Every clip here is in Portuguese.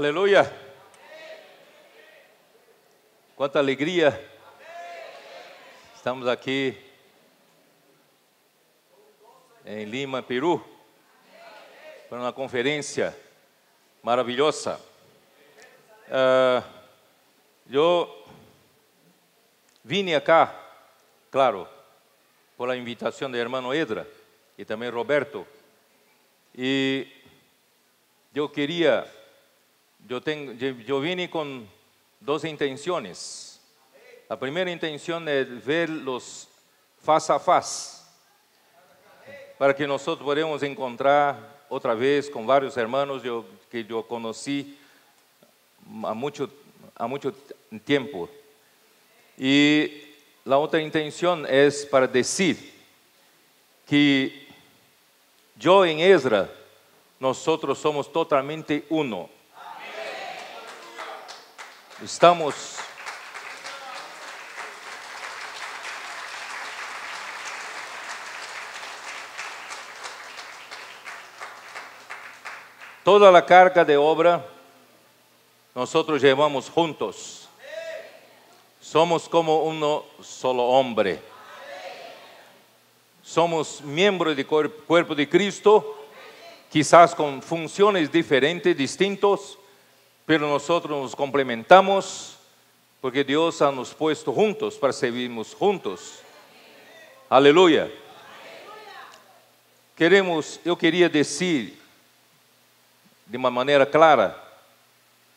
Aleluia! Quanta alegria! Estamos aqui em Lima, Peru, para uma conferência maravilhosa. Eu vim acá, claro, por a invitação do irmão Edra e também Roberto, e eu vim com duas intenções. A primeira intenção é vê-los face a face, para que nós podemos encontrar outra vez com vários irmãos que eu conheci há muito tempo. E a outra intenção é para dizer que eu em Ezra, nós somos totalmente uno. Estamos toda a carga de obra nós levamos juntos. Somos como um solo homem. Somos miembros do corpo de Cristo, quizás com funções diferentes, distintos, pero nós nos complementamos, porque Deus ha nos puesto juntos para servirmos juntos. Aleluia. Eu queria dizer de uma maneira clara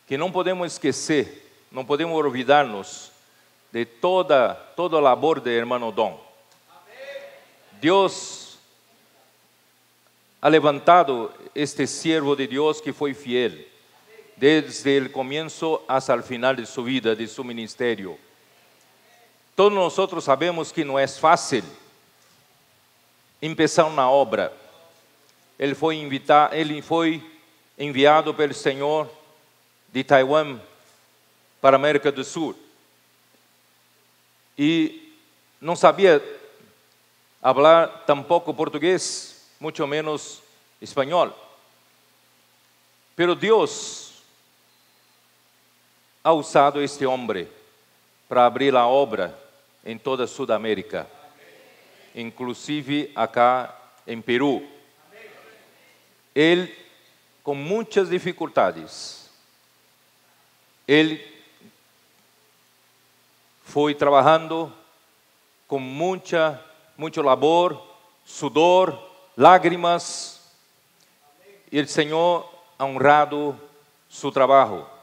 que não podemos esquecer, não podemos olvidar-nos de toda a labor do irmão Dom. Deus ha levantado este siervo de Deus que foi fiel desde o começo hasta o final de sua vida, de seu ministério. Todos nós sabemos que não é fácil começar uma obra. Ele foi enviado pelo Senhor de Taiwan para a América do Sul. E não sabia falar tampouco português, muito menos espanhol. Pero Deus ha usado este homem para abrir a obra em toda a Sudamérica, inclusive acá em Peru. Ele, com muitas dificuldades, ele foi trabalhando com muito labor, sudor, lágrimas, e o Senhor ha honrado seu trabalho.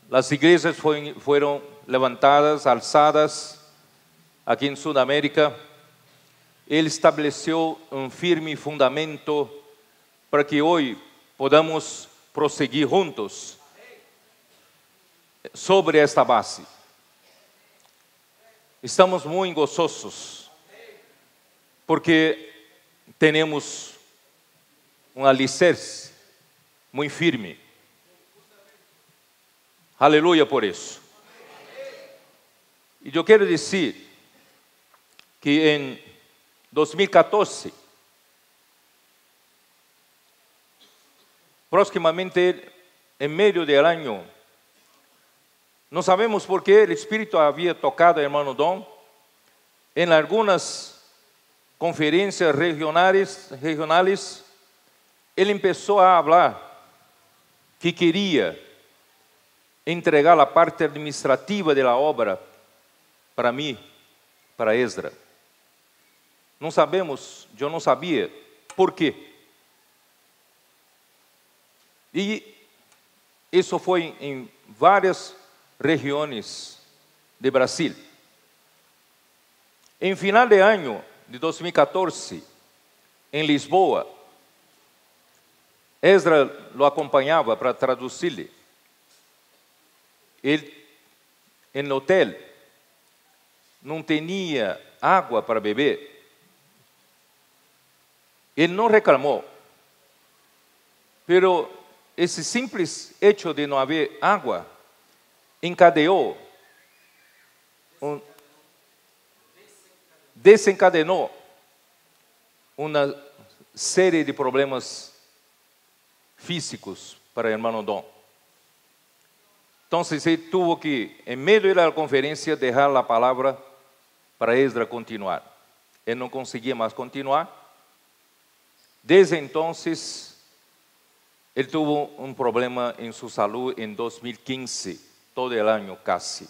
As igrejas foram levantadas, alçadas aqui em Sudamérica. Ele estabeleceu um firme fundamento para que hoje podamos prosseguir juntos sobre esta base. Estamos muito gozosos porque temos um alicerce muito firme. Aleluia por isso. E eu quero dizer que em 2014, próximamente em meio do ano, não sabemos por que o Espírito havia tocado o irmão Dom em algumas conferências regionais. Ele começou a falar que queria entregar a parte administrativa da obra para mim, para Ezra. Não sabemos, eu não sabia por quê. E isso foi em várias regiões de Brasil. Em final de ano de 2014, em Lisboa, Ezra o acompanhava para traduzir-lhe. Ele, no hotel, não tinha água para beber. Ele não reclamou. Pero esse simples hecho de não haver água desencadenou uma série de problemas físicos para el hermano Don. Entonces él tuvo que, en medio de la conferencia, dejar la palabra para Esdras continuar. Él no conseguía más continuar. Desde entonces, él tuvo un problema en su salud en 2015, todo el año casi.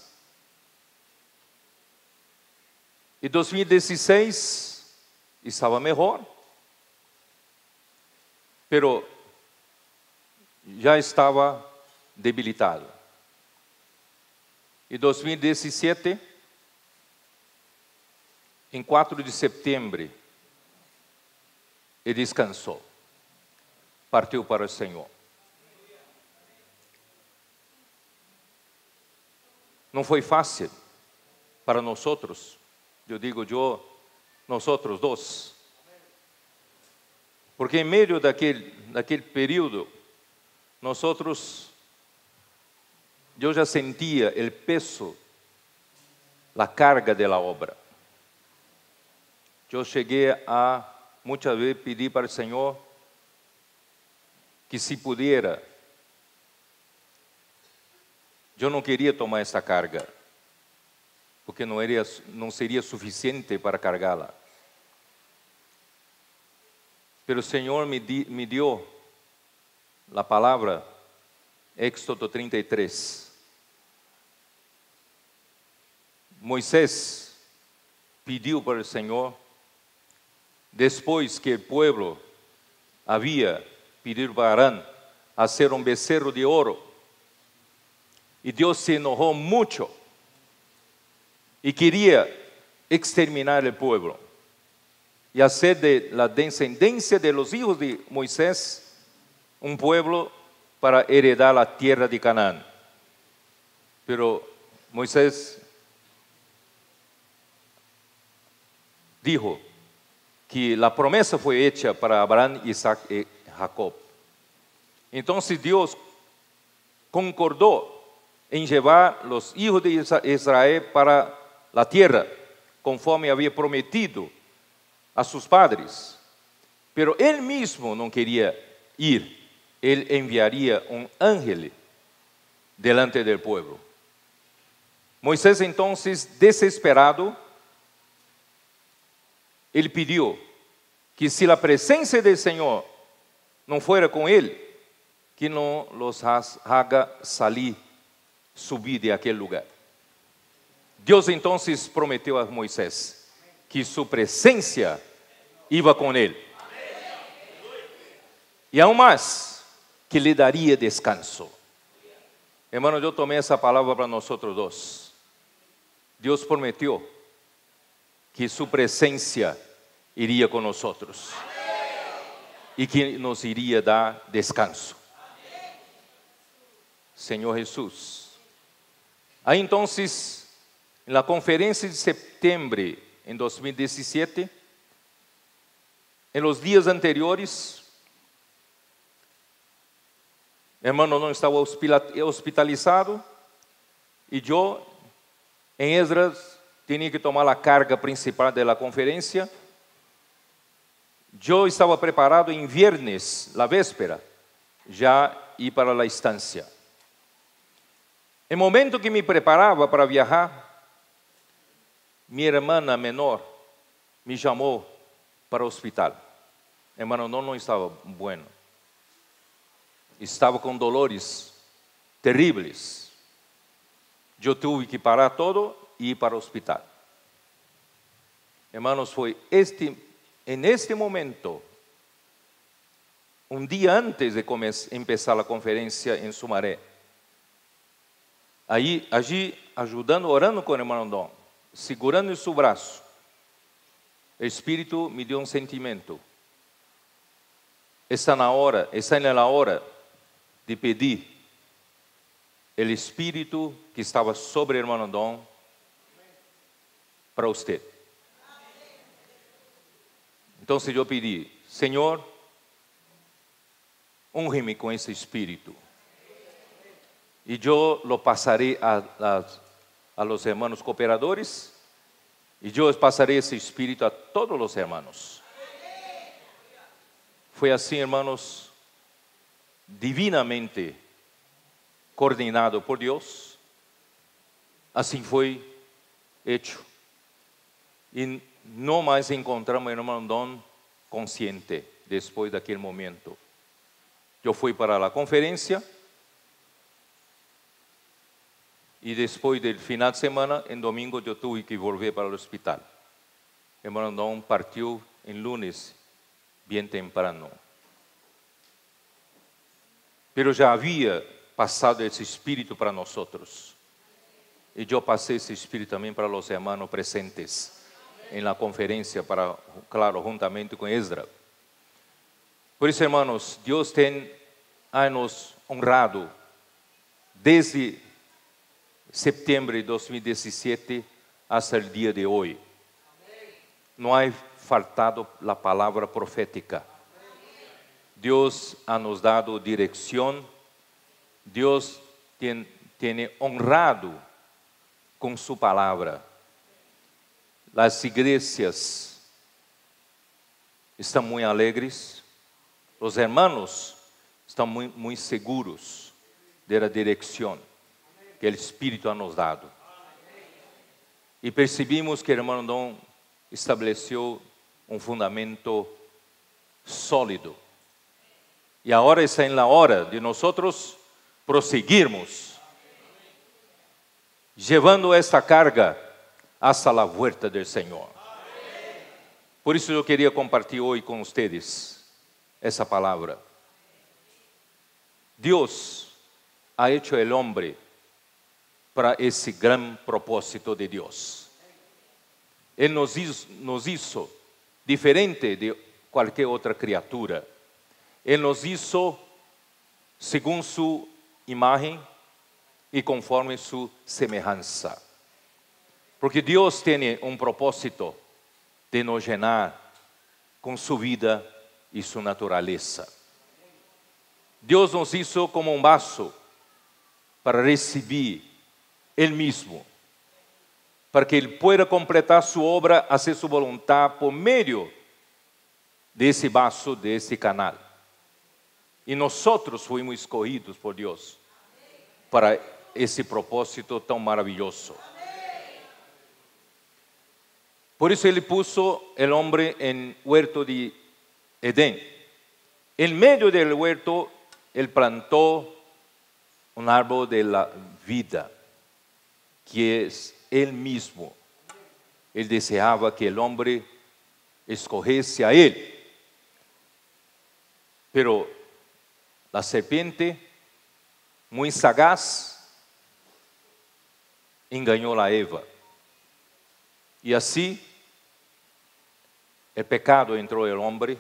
En 2016 estaba mejor, pero ya estaba debilitado. En 2017, em 4 de setembro, ele descansou, partiu para o Senhor. Não foi fácil para nós, eu digo nós dois, porque em meio daquele período, eu já sentia o peso, a carga da obra. Eu cheguei a muitas vezes pedir para o Senhor que, se pudiera, eu não queria tomar essa carga, porque não seria suficiente para cargá-la. Pero o Senhor me deu a palavra, Éxodo 33. Moisés pediu para o Senhor, depois que o povo havia pedido para Arão fazer um becerro de ouro, e Deus se enojou muito e queria exterminar o povo e fazer de la descendência de los hijos de Moisés um povo para heredar a terra de Canaã. Pero Moisés dijo que a promessa foi hecha para Abraão, Isaac e Jacob. Então Deus concordou em levar os hijos de Israel para a terra, conforme havia prometido a seus padres. Pero ele mesmo não queria ir. Ele enviaria um ángel delante do povo. Moisés, então, desesperado, ele pediu que, se a presença do Senhor não fuera com ele, que não los haga salir, subir de aquele lugar. Deus então prometeu a Moisés que sua presença iba com ele. E aún mais, que lhe daria descanso. Hermano, eu tomei essa palavra para nós dois. Deus prometeu que sua presença iria com nós e que nos iria dar descanso. Senhor Jesus. Aí então, na conferência de setembro em 2017, em los dias anteriores, hermano não estava hospitalizado e eu, em Esdras, tinha que tomar a carga principal da conferência. Eu estava preparado em viernes, la véspera, já ir para a estância. Em momento que me preparava para viajar, minha irmã menor me chamou para o hospital. Hermano, não estava bueno. Estava com dolores terríveis. Eu tive que parar todo e ir para o hospital. Hermanos, foi en este momento, um dia antes de começar a conferência em Sumaré, allí ajudando, orando com o irmão Dom, segurando em seu braço, o Espírito me deu um sentimento. Está na hora de pedir o Espírito que estava sobre o irmão Dom para você. Então, eu pedi, Senhor, honre-me com esse Espírito. E eu lo passarei a los hermanos cooperadores, e eu passarei esse Espírito a todos os hermanos. Foi assim, hermanos, divinamente coordenado por Dios, así fue hecho. Y no más encontramos a hermano Don consciente después de aquel momento. Yo fui para la conferencia y después del final de semana, en domingo, yo tuve que volver para el hospital. Hermano Don partió en lunes, bien temprano. Pero ya había pasado ese espíritu para nosotros. Y yo pasé ese espíritu también para los hermanos presentes en la conferencia, claro, juntamente con Esdra. Por eso, hermanos, Dios ha nos honrado desde septiembre de 2017 hasta el día de hoy. No ha faltado la palabra profética. Dios ha nos dado dirección. Dios tiene honrado con su palabra. Las iglesias están muy alegres. Los hermanos están muy seguros de la dirección que el Espíritu ha nos dado. Y percibimos que el hermano Don estableció un fundamento sólido. Y ahora está en la hora de nosotros proseguirmos, llevando esta carga hasta la vuelta del Señor. Por isso eu queria compartilhar hoje com vocês essa palavra. Deus ha hecho el hombre para esse gran propósito de Deus. Ele nos hizo diferente de qualquer outra criatura. Ele nos hizo según su imagen y conforme su semejanza. Porque Deus tem um propósito de nos llenar com sua vida e sua natureza. Deus nos hizo como um vaso para receber Ele mesmo, para que Ele pueda completar sua obra, hacer sua voluntad por meio desse vaso, desse canal. E nós fomos escolhidos por Deus para esse propósito tão maravilhoso. Por isso Ele puso el hombre en huerto de Edén. En medio del huerto, Ele plantó un árbol de la vida, que es Él mismo. Él deseaba que el hombre escogiese a Él. Pero la serpiente, muy sagaz, engañó a Eva. Y así, el pecado entró en el hombre.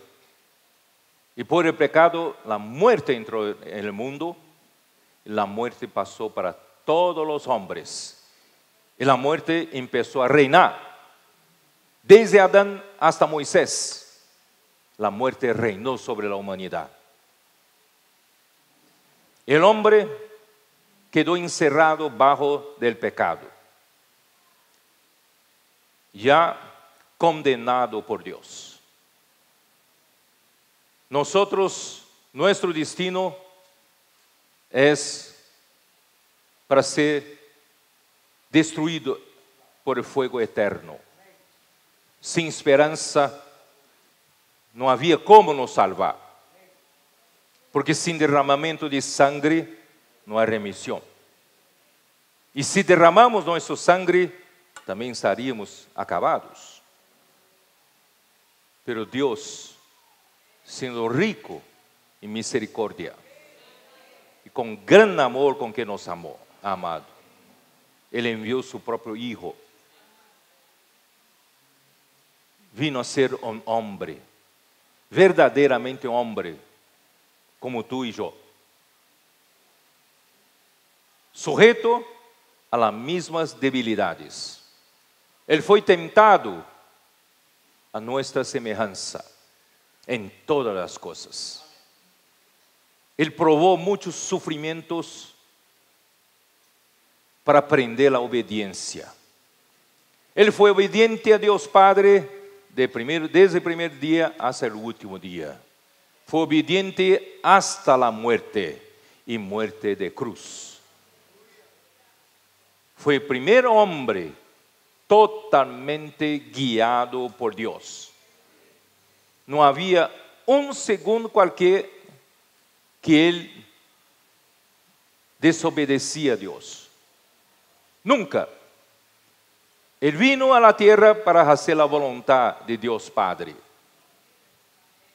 Y por el pecado, la muerte entró en el mundo. Y la muerte pasó para todos los hombres. Y la muerte empezó a reinar. Desde Adán hasta Moisés, la muerte reinó sobre la humanidad. El hombre quedó encerrado bajo del pecado, ya condenado por Dios. Nuestro destino es para ser destruido por el fuego eterno. Sin esperanza, no había cómo nos salvar. Porque sin derramamiento de sangre, no hay remisión. Y si derramamos nuestra sangre, también estaríamos acabados. Pero Dios, siendo rico en misericordia, y con gran amor con que nos amó, amado, Él envió su propio Hijo. Vino a ser un hombre, verdaderamente hombre, como tú y yo. Sujeto a las mismas debilidades. Él fue tentado a nuestra semejanza en todas las cosas. Él probó muchos sufrimientos para aprender la obediencia. Él fue obediente a Dios Padre desde el primer día hasta el último día. fue obediente hasta la muerte y muerte de cruz. Fue el primer hombre totalmente guiado por Dios. No había un segundo cualquier que él desobedecía a Dios. Nunca. Él vino a la tierra para hacer la voluntad de Dios Padre.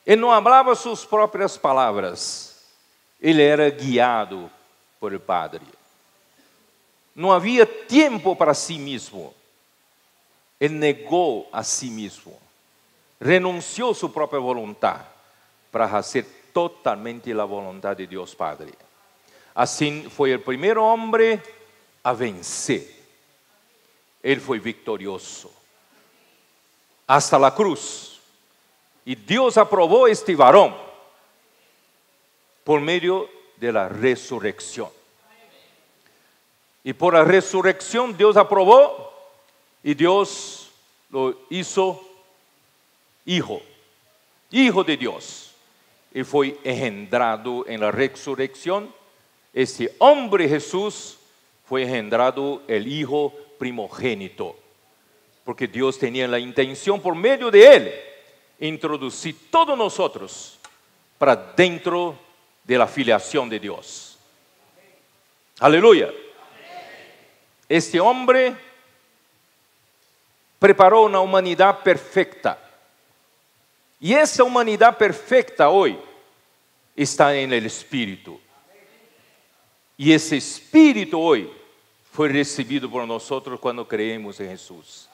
Él no hablaba sus propias palabras. Él era guiado por el Padre. No había tiempo para sí mismo. Él negó a sí mismo. Renunció a su propia voluntad para hacer totalmente la voluntad de Dios Padre. Así fue el primer hombre a vencer. Él fue victorioso hasta la cruz. Y Dios aprobó este varón por medio de la resurrección. Y por la resurrección Dios aprobó y Dios lo hizo hijo de Dios. Y fue engendrado en la resurrección. Este hombre Jesús fue engendrado el hijo primogénito, porque Dios tenía la intención por medio de él introducir todos nosotros para dentro de la filiación de Dios. Aleluya. Este hombre preparó una humanidad perfecta, y esa humanidad perfecta hoy está en el Espíritu, y ese Espíritu hoy fue recibido por nosotros cuando creemos en Jesús.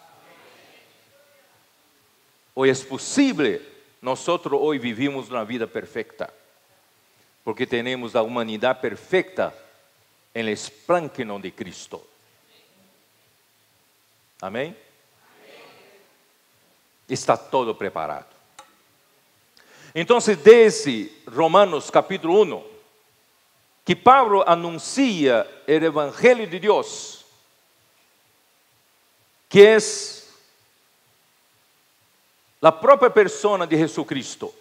Hoy es posible, nosotros hoy vivimos una vida perfecta, porque tenemos la humanidad perfecta en el esplendor de Cristo. Amén. Está todo preparado. Entonces, desde Romanos capítulo 1, que Pablo anuncia el Evangelio de Dios, que es la propia persona de Jesucristo.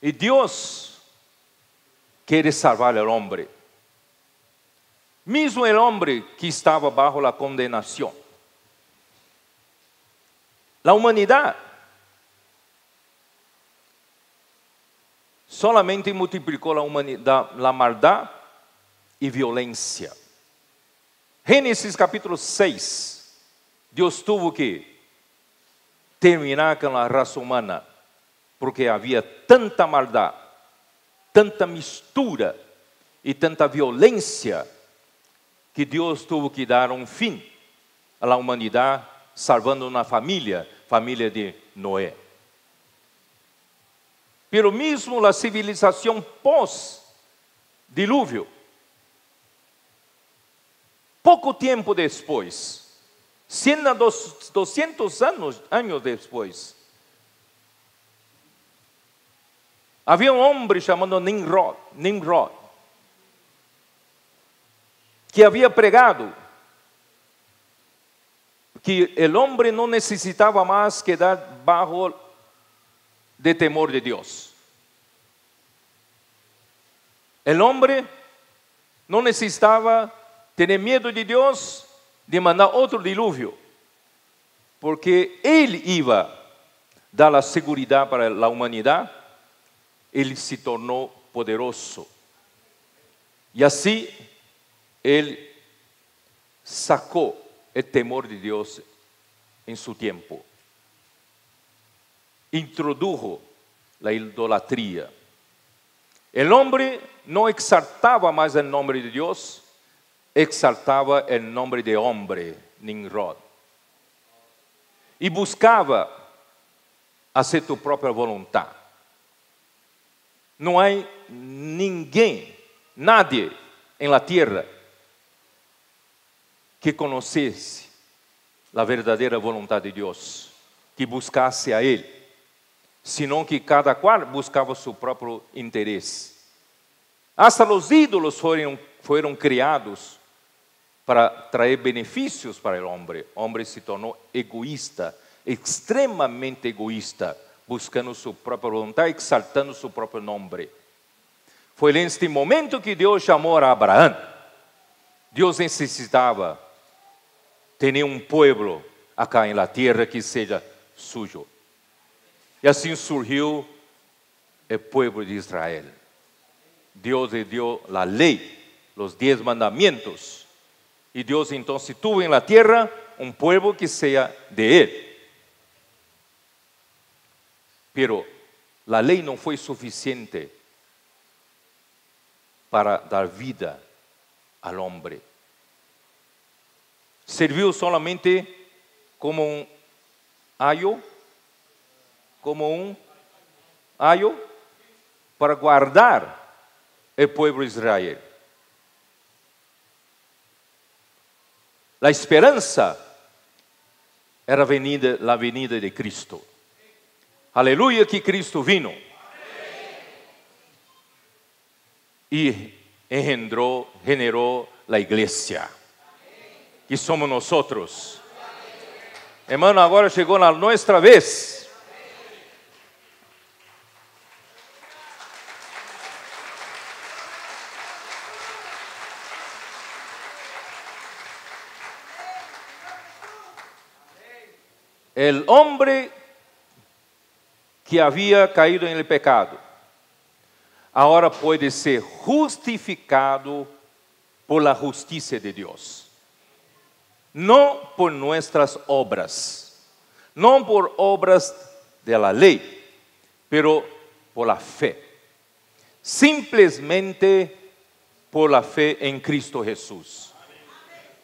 Y Dios quiere salvar al hombre. Mismo el hombre que estaba bajo la condenación. La humanidad solamente multiplicó la maldad y violencia. Génesis capítulo 6, Dios tuvo que terminar con la raza humana, porque había tanta maldad, tanta mistura y tanta violencia, que Dios tuvo que dar un fin a la humanidad, salvando una familia de Noé. Pero mismo la civilización post-diluvio, poco tiempo después, 100 a 200 años después, había un hombre llamado Nimrod, que había pregado que el hombre no necesitaba más quedar bajo de temor de Dios. El hombre no necesitaba tener miedo de Dios, de mandar otro diluvio, porque Él iba a dar la seguridad para la humanidad. Él se tornó poderoso. Y así Él sacó el temor de Dios en su tiempo. Introdujo la idolatría. El hombre no exaltaba más el nombre de Dios, exaltaba el nombre de hombre, Nimrod. Y buscaba hacer tu propia voluntad. No hay nadie en la tierra que conociese la verdadera voluntad de Dios, que buscasse a Él, sino que cada cual buscaba su propio interés. Hasta los ídolos fueron criados para traer beneficios para el hombre. El hombre se tornó egoísta, extremadamente egoísta, buscando su propia voluntad, exaltando su propio nombre. Fue en este momento que Dios llamó a Abraham. Dios necesitaba tener un pueblo acá en la tierra que sea suyo. Y así surgió el pueblo de Israel. Dios le dio la ley, los 10 mandamientos. Y Dios entonces tuvo en la tierra un pueblo que sea de Él. Pero la ley no fue suficiente para dar vida al hombre. Sirvió solamente como un ayo, para guardar el pueblo de Israel. La esperanza era la venida de Cristo. Aleluya, que Cristo vino. Y generó la iglesia, que somos nosotros. Hermano, agora chegou na nossa vez. El hombre que havia caído em pecado, agora pode ser justificado por la justicia de Dios. No por nuestras obras, no por obras de la ley, pero por la fe. Simplesmente por la fe en Cristo Jesús.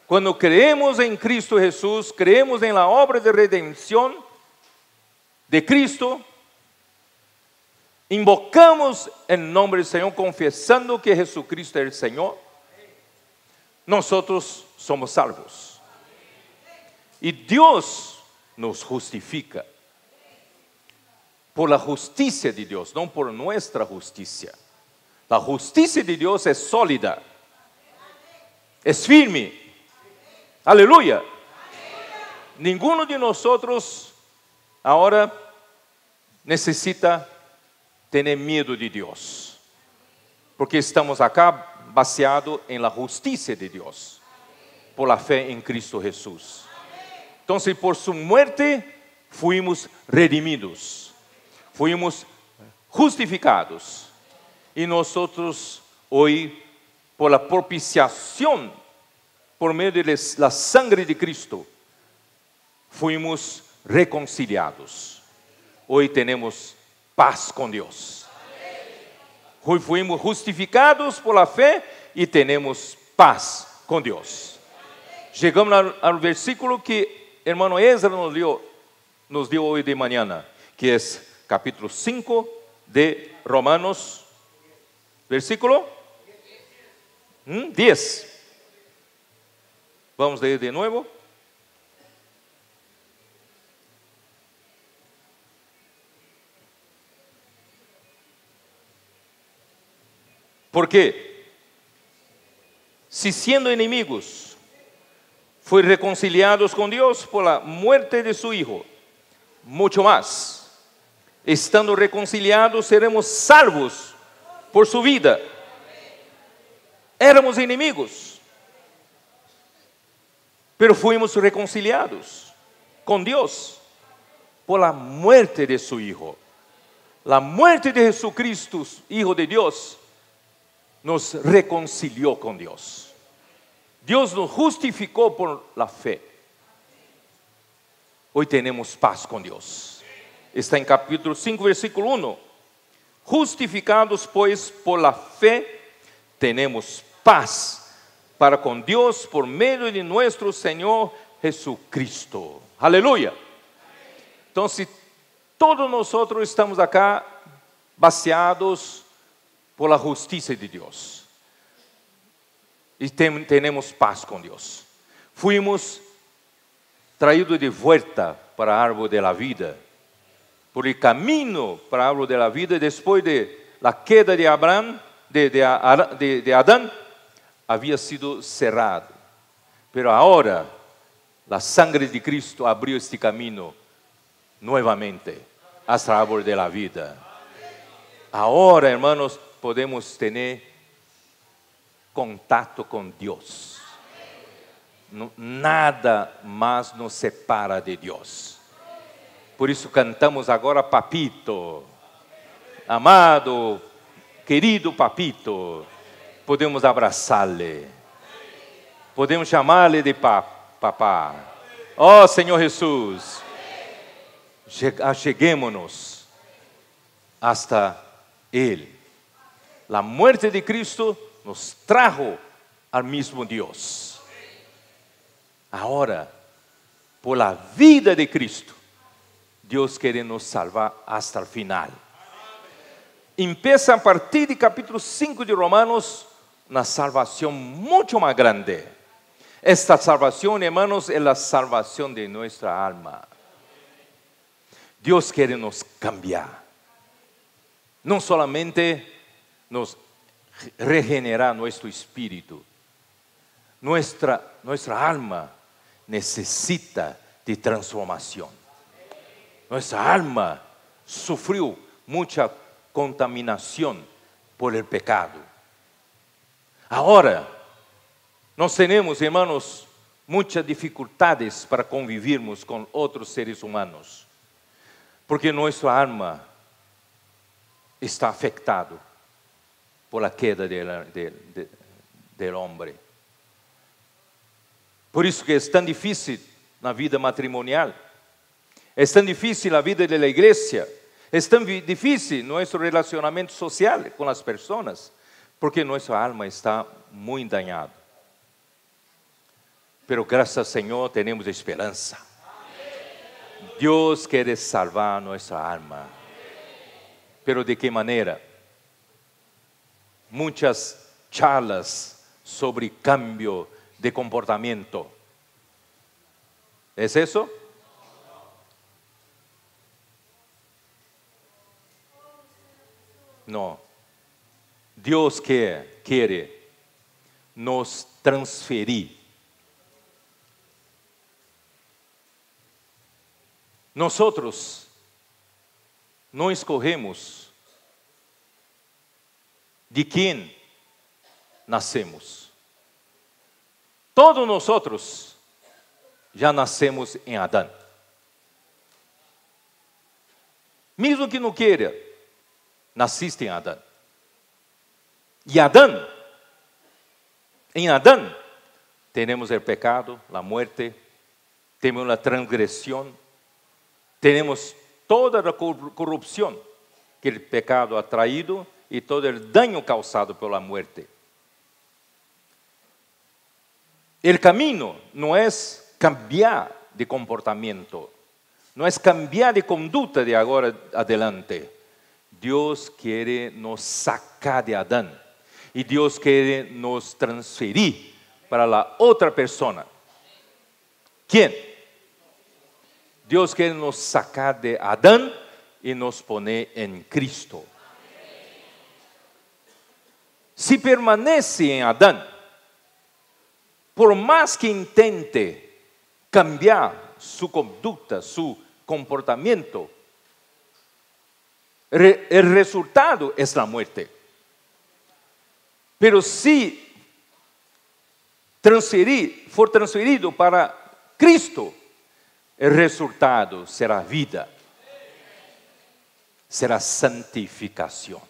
Cuando creemos en Cristo Jesús, creemos en la obra de redención de Cristo, invocamos el nombre del Señor, confesando que Jesucristo es el Señor, nosotros somos salvos. Y Dios nos justifica por la justicia de Dios, no por nuestra justicia. La justicia de Dios es sólida, es firme. Aleluya. Ninguno de nosotros ahora necesita tener miedo de Dios, porque estamos acá baseados en la justicia de Dios, por la fe en Cristo Jesús. Entonces, por su muerte fuimos redimidos, fuimos justificados, y nosotros hoy, por la propiciación, por medio de la sangre de Cristo, fuimos reconciliados. Hoy tenemos paz con Dios. Hoy fuimos justificados por la fe y tenemos paz con Dios. Llegamos al versículo que hermano Ezra nos dio hoy de mañana, que es capítulo 5 de Romanos, versículo 10. Vamos a leer de nuevo. Porque si siendo inimigos fue reconciliados con Dios por la muerte de su Hijo, mucho más, estando reconciliados, seremos salvos por su vida. Éramos inimigos, pero fuimos reconciliados con Dios por la muerte de su Hijo. La muerte de Jesucristo, Hijo de Dios, nos reconcilió con Dios. Dios nos justificó por la fe. Hoy tenemos paz con Dios. Está en capítulo 5, versículo 1. Justificados pues por la fe, tenemos paz para con Dios por medio de nuestro Señor Jesucristo. Aleluya. Entonces, todos nosotros estamos acá baseados por la justicia de Dios. Y tenemos paz con Dios. Fuimos traídos de vuelta para el árbol de la vida. Por el camino para el árbol de la vida, después de la queda de Abraham, de Adán, había sido cerrado. Pero ahora, la sangre de Cristo abrió este camino nuevamente. hasta el árbol de la vida. Ahora, hermanos, podemos tener contacto con Dios. Nada más nos separa de Dios. Por eso cantamos agora papito. Amado, querido papito. Podemos abraçá-lo. Podemos chamá-lo de papá. Oh, Senhor Jesus. Acheguemos-nos hasta Ele. A muerte de Cristo nos trajo al mismo Dios. Agora, por la vida de Cristo, Deus quer nos salvar hasta el final. Empieza a partir do capítulo 5 de Romanos, uma salvação muito mais grande. Esta salvação, hermanos, é a salvação de nossa alma. Deus quer nos cambiar. Não solamente nos regenerar nosso espírito. Nossa alma necessita de transformação. Nossa alma sofreu muita contaminação por el pecado. Agora, nós temos, hermanos, muitas dificuldades para convivermos com outros seres humanos, porque nossa alma está afetada por a queda del homem. Por isso que é tão difícil na vida matrimonial, é tão difícil a vida da igreja, é tão difícil nosso relacionamento social com as pessoas, porque nossa alma está muito dañada. Pero graças ao Senhor temos esperança. Deus quer salvar nossa alma. Pero de que maneira? Muitas charlas sobre cambio de comportamento. ¿É isso? Não. Deus quer nos transferir. Nós não escolhemos de quem nascemos. Todos nós já nascemos em Adão. Mesmo que não queira, nasciste em Adão. E em Adão, temos o pecado, a morte, temos a transgressão, temos toda a corrupção que o pecado ha traído e todo o dano causado pela morte. O caminho não é cambiar de comportamento, não é cambiar de conduta de agora adelante. Deus quer nos sacar de Adão e Deus quer nos transferir para a outra pessoa. Quem? Deus quer nos sacar de Adão e nos poner em Cristo. Se permanece em Adão, por mais que intente cambiar sua conduta, seu comportamento, o resultado é a morte. Pero se for transferido para Cristo, o resultado será vida, será santificação.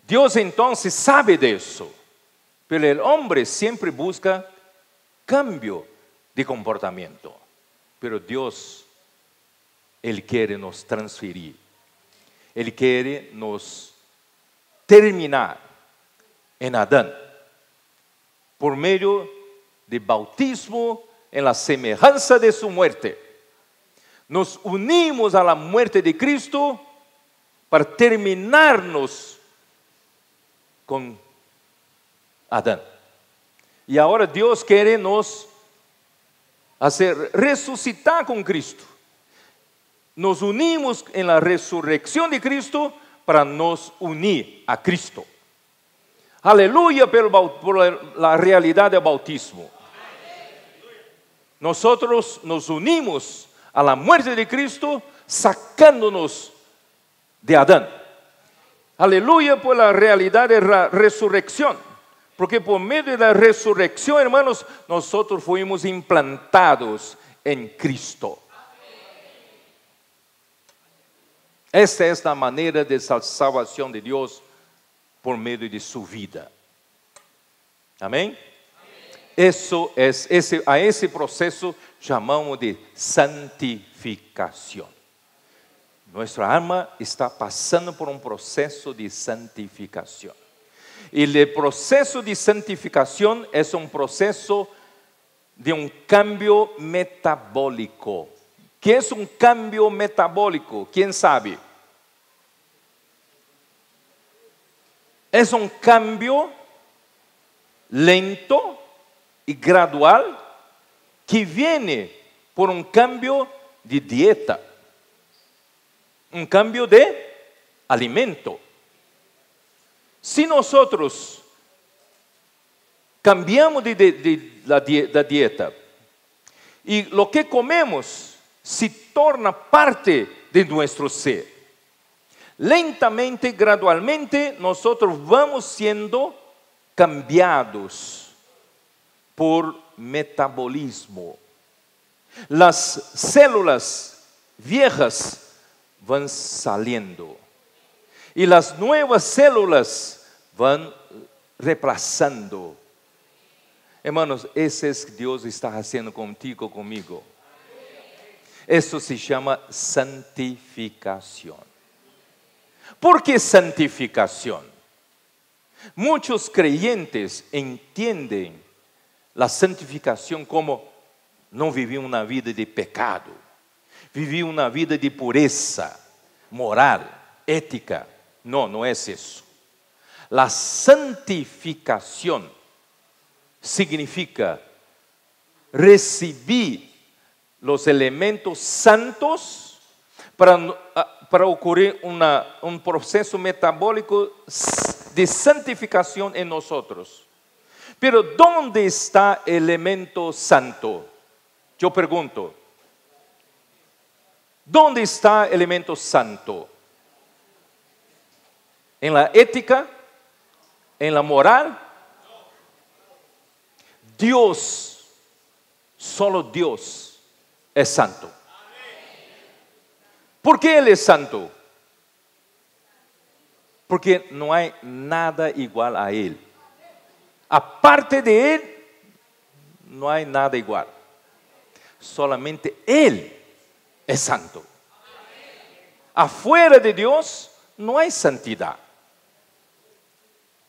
Deus então sabe disso, pero o homem sempre busca cambio de comportamento. Pero Deus, Ele quer nos transferir, Ele quer nos terminar em Adão, por meio de bautismo em la semelhança de sua muerte. Nos unimos a la muerte de Cristo para terminarnos com Adão. E agora Deus quer nos fazer ressuscitar com Cristo. Nos unimos em la resurrección de Cristo para nos unir a Cristo. Aleluya por la realidad del bautismo. Nosotros nos unimos a la muerte de Cristo sacándonos de Adán. Aleluya por la realidad de la resurrección. Porque por medio de la resurrección, hermanos, nosotros fuimos implantados en Cristo. Esta es la manera de salvación de Dios por medio de su vida. Amén. A ese proceso llamamos de santificación. Nuestra alma está pasando por un proceso de santificación. Y el proceso de santificación es un proceso de un cambio metabólico. ¿Qué es un cambio metabólico? ¿Quién sabe? Es un cambio lento y gradual que viene por un cambio de dieta, un cambio de alimento. Si nosotros cambiamos de la dieta y lo que comemos se torna parte de nuestro ser, lentamente, gradualmente, nosotros vamos siendo cambiados por metabolismo. Las células viejas van saliendo y las nuevas células van reemplazando. Hermanos, ese es que Dios está haciendo contigo, conmigo. Eso se llama santificación. ¿Por qué santificación? Muchos creyentes entienden la santificación como no vivir una vida de pecado, vivir una vida de pureza moral, ética. No, no es eso. La santificación significa recibir los elementos santos para ocurrir un proceso metabólico de santificación en nosotros. Pero ¿dónde está el elemento santo? Yo pregunto, ¿dónde está el elemento santo? ¿En la ética? ¿En la moral? Dios, solo Dios es santo. ¿Por qué Él es santo? Porque no hay nada igual a Él. Aparte de Él, no hay nada igual. Solamente Él es santo. Afuera de Dios no hay santidad.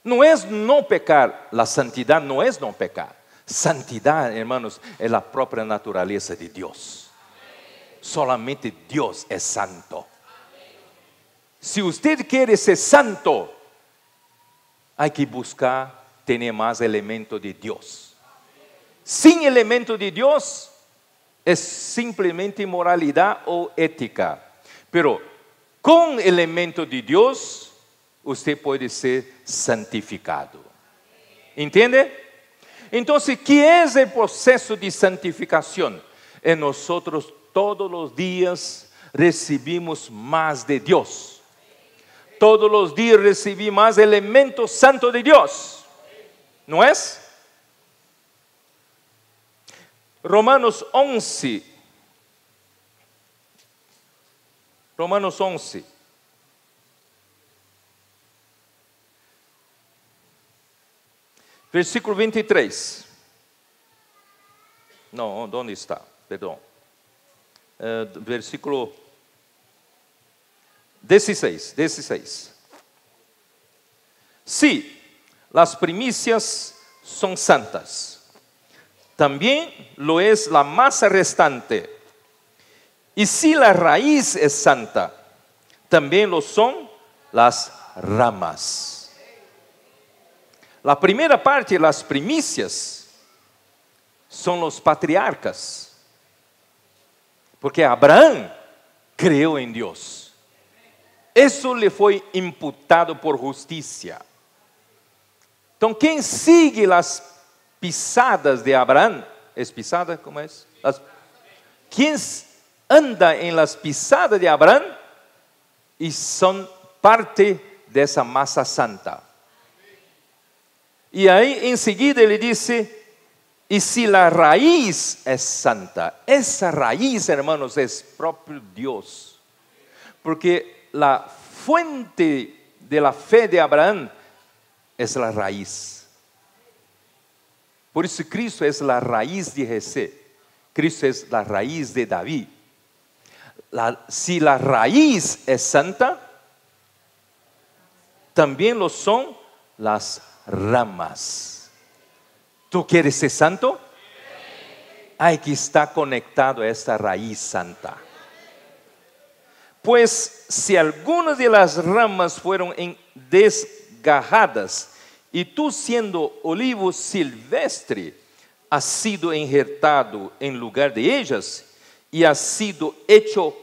No es no pecar. La santidad no es no pecar. Santidad, hermanos, es la propia naturaleza de Dios. Solamente Dios es santo. Si usted quiere ser santo, hay que buscar tener más elementos de Dios. Sin elementos de Dios, es simplemente moralidad o ética. Pero con elementos de Dios, usted puede ser santificado. ¿Entiende? Entonces, ¿qué es el proceso de santificación? En nosotros todos los días recibimos más de Dios. Todos los días recibimos más elementos santos de Dios. ¿No es? Romanos 11. Romanos 11. Versículo 23. No, ¿dónde está? Perdón. Versículo 16. Si las primicias son santas, también lo es la masa restante. Y si la raíz es santa, también lo son las ramas. La primera parte, las primicias, son los patriarcas. Porque Abraham creó en Dios. Eso le fue imputado por justicia. Entonces, quien sigue las pisadas de Abraham, ¿es pisada? ¿Cómo es? anda en las pisadas de Abraham y son parte de esa masa santa. Y ahí enseguida ele dice, y si la raíz es santa, esa raíz, hermanos, es propio Dios. Porque la fuente de la fe de Abraham es la raíz. Por eso Cristo es la raíz de Jesé. Cristo es la raíz de David. Si la raíz es santa, también lo son las ramas. ¿Tú quieres ser santo? Hay que estar conectado a esta raíz santa. Pues si algunas de las ramas fueron desgarradas, y tú siendo olivo silvestre, has sido injertado en lugar de ellas, y has sido hecho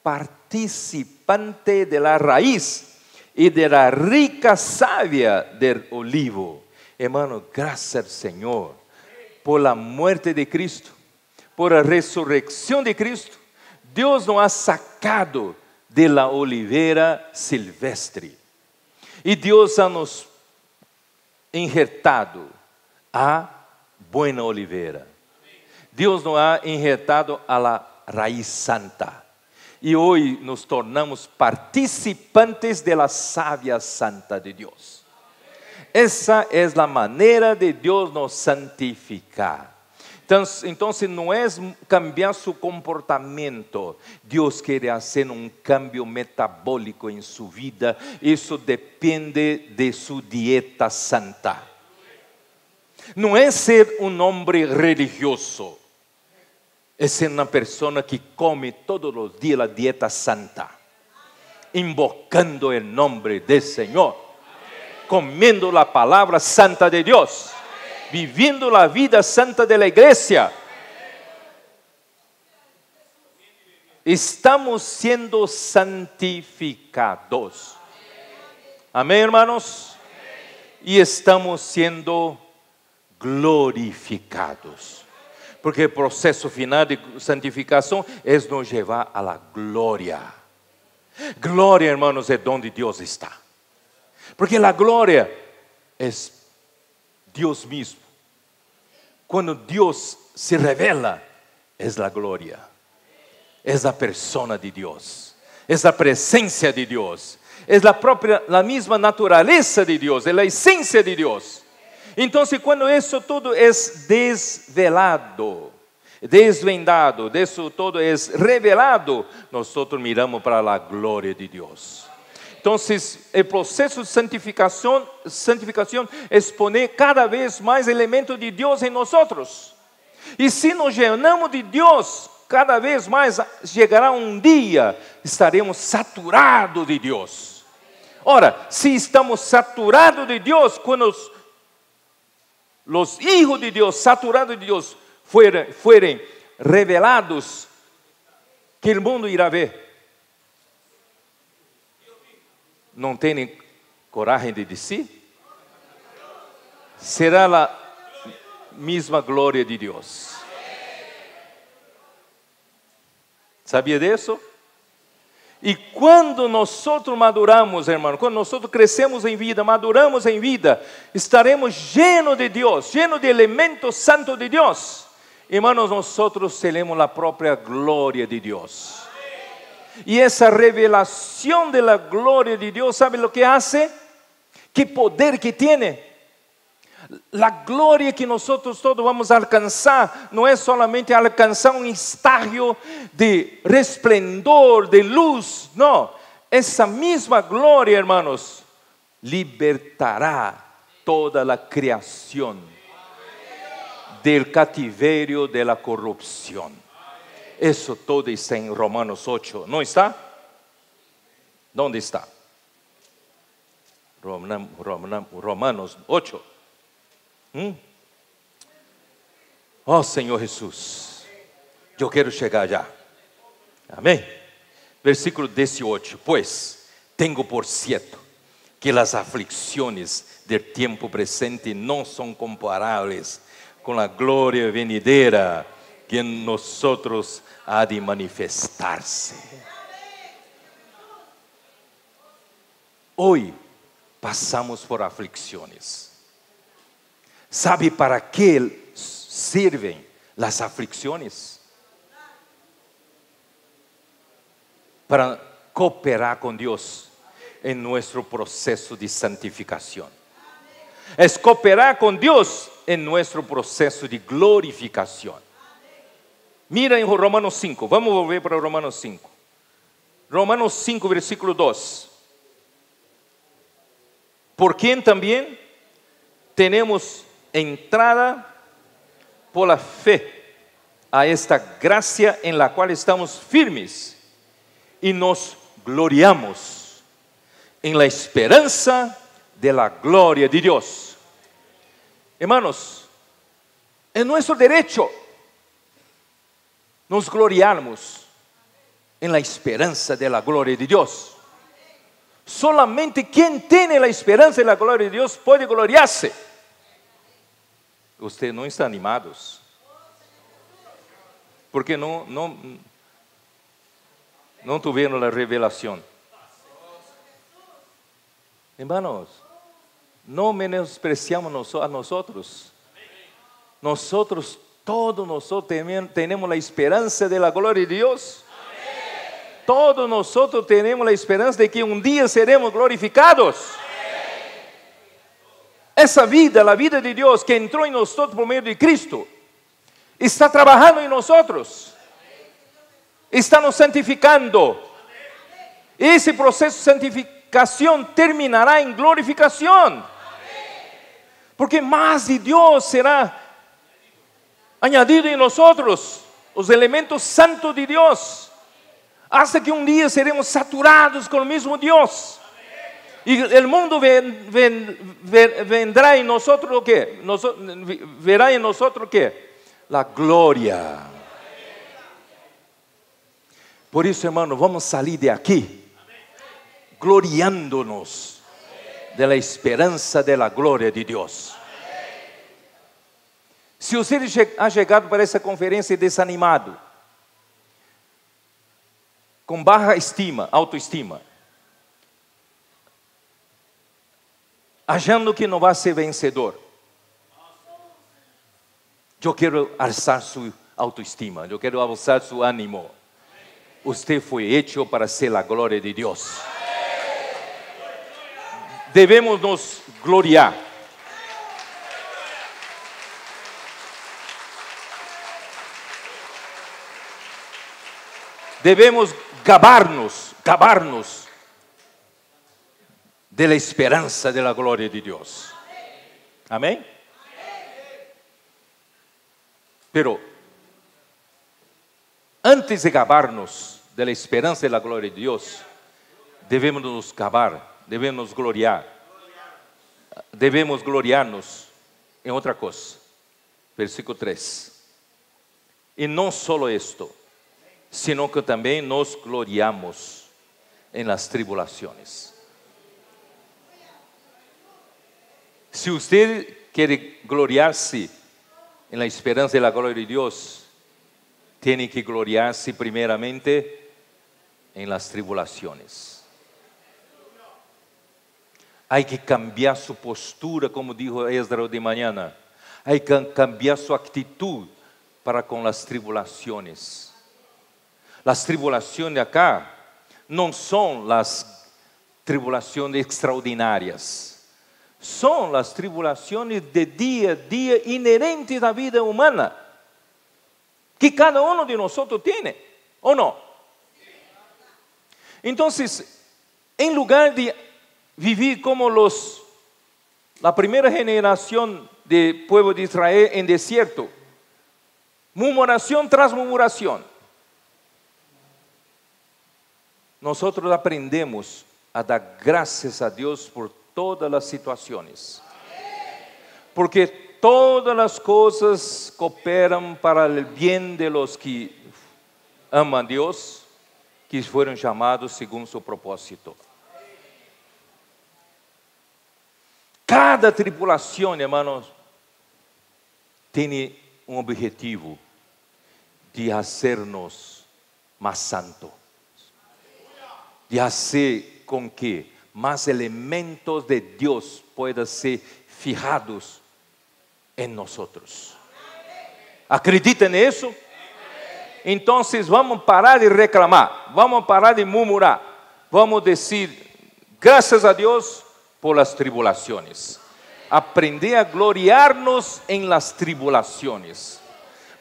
participante de la raíz y de la rica savia del olivo. Hermano, gracias al Señor por la muerte de Cristo, por la resurrección de Cristo. Dios nos ha sacado de la olivera silvestre y Dios ha nos injertado a buena olivera. Dios nos ha injertado a la raíz santa. Y hoy nos tornamos participantes de la savia santa de Dios. Esa es la manera de Dios nos santificar. Entonces no es cambiar su comportamiento. Dios quiere hacer un cambio metabólico en su vida. Eso depende de su dieta santa. No es ser un hombre religioso. Es ser una persona que come todos los días la dieta santa, invocando el nombre del Señor, comiendo la palabra santa de Dios, viviendo la vida santa de la iglesia. Estamos siendo santificados. Amén, hermanos. Y estamos siendo glorificados. Porque el proceso final de santificación es nos llevar a la gloria. Gloria, hermanos, es donde Dios está. Porque la gloria es Dios mismo. Cuando Dios se revela, es la gloria. Es la persona de Dios. Es la presencia de Dios. Es la misma naturaleza de Dios. Es la esencia de Dios. Entonces, cuando eso todo es desvelado, desvendado, eso todo es revelado, nosotros miramos para la gloria de Dios. Entonces, el proceso de santificación es poner cada vez más elementos de Dios en nosotros. Y si nos llenamos de Dios, cada vez más llegará un día, estaremos saturados de Dios. Ahora, si estamos saturados de Dios, cuando los hijos de Dios, saturados de Dios, fueren revelados, que el mundo irá ver. ¿No tienen coraje de decir? Será la misma gloria de Dios. ¿Sabía de eso? Y cuando nosotros maduramos, hermano, cuando nosotros crecemos en vida, maduramos en vida, estaremos llenos de Dios, llenos de elementos santos de Dios. Hermanos, nosotros seremos la propia gloria de Dios. Y esa revelación de la gloria de Dios, ¿sabe lo que hace? ¿Qué poder que tiene? La gloria que nosotros todos vamos a alcanzar no es solamente alcanzar un estadio de resplendor, de luz. No, esa misma gloria, hermanos, libertará toda la creación del cautiverio de la corrupción. Eso todo está en Romanos 8, ¿no está? ¿Dónde está? Romanos 8. Oh Señor Jesús, yo quiero llegar allá. Amén. Versículo 18. Pues tengo por cierto que las aflicciones del tiempo presente no son comparables con la gloria venidera que en nosotros ha de manifestarse. Hoy pasamos por aflicciones. ¿Sabe para qué sirven las aflicciones? Para cooperar con Dios en nuestro proceso de santificación. Es cooperar con Dios en nuestro proceso de glorificación. Mira en Romanos 5, vamos a volver para Romanos 5. Romanos 5, versículo 2. Por quien también tenemos entrada por la fe a esta gracia en la cual estamos firmes y nos gloriamos en la esperanza de la gloria de Dios. Hermanos, es nuestro derecho nos gloriarmos en la esperanza de la gloria de Dios. Solamente quien tiene la esperanza de la gloria de Dios puede gloriarse. Ustedes no están animados, porque no tuvieron la revelación. Hermanos, no menospreciamos a nosotros. Todos nosotros tenemos la esperanza de la gloria de Dios. Todos nosotros tenemos la esperanza de que un día seremos glorificados. Esa vida, la vida de Dios que entró en nosotros por medio de Cristo, está trabajando en nosotros. Está nos santificando. Ese proceso de santificación terminará en glorificación. Porque más de Dios será añadido en nosotros, los elementos santos de Dios, hasta que un día seremos saturados con el mismo Dios. Y el mundo vendrá en nosotros ¿qué? Verá en nosotros ¿qué? La gloria. Por eso, hermano, vamos a salir de aquí gloriándonos de la esperanza de la gloria de Dios. Se você ha chegado para essa conferência desanimado, com baja estima, autoestima, achando que não vai ser vencedor, eu quero alçar sua autoestima, eu quero alçar seu ânimo. Você foi hecho para ser a glória de Deus. Devemos nos gloriar. Devemos gabarnos de la esperanza de la gloria de Dios. Amén. Pero antes de gabarnos de la esperanza de la gloria de Dios, debemos nos gabar, debemos nos gloriar, debemos gloriarnos en otra cosa. Versículo 3. Y no solo esto, sino que também nos gloriamos em las tribulações. Se você quer gloriar-se em la esperança da glória de Deus, tem que gloriar-se primeiramente em las tribulações. Há que cambiar sua postura, como dijo Esdras de manhã. Há que cambiar sua atitude para com las tribulações. Las tribulações de acá não são las tribulações extraordinárias. São as tribulações de dia a dia inerentes à vida humana, que cada um de nós tem, ou não? Então, em lugar de viver como a primeira geração de povo de Israel em deserto, murmuração tras murmuração, nós aprendemos a dar graças a Deus por todas as situações. Porque todas as coisas cooperam para o bem de los que amam a Deus, que foram chamados segundo seu propósito. Cada tribulação, hermanos, tem um objetivo. de hacernos más santos, de hacer con que más elementos de Dios puedan ser fijados en nosotros. ¿Acreditan en eso? Entonces vamos a parar de reclamar, vamos a parar de murmurar, vamos a decir gracias a Dios por las tribulaciones. Aprender a gloriarnos en las tribulaciones,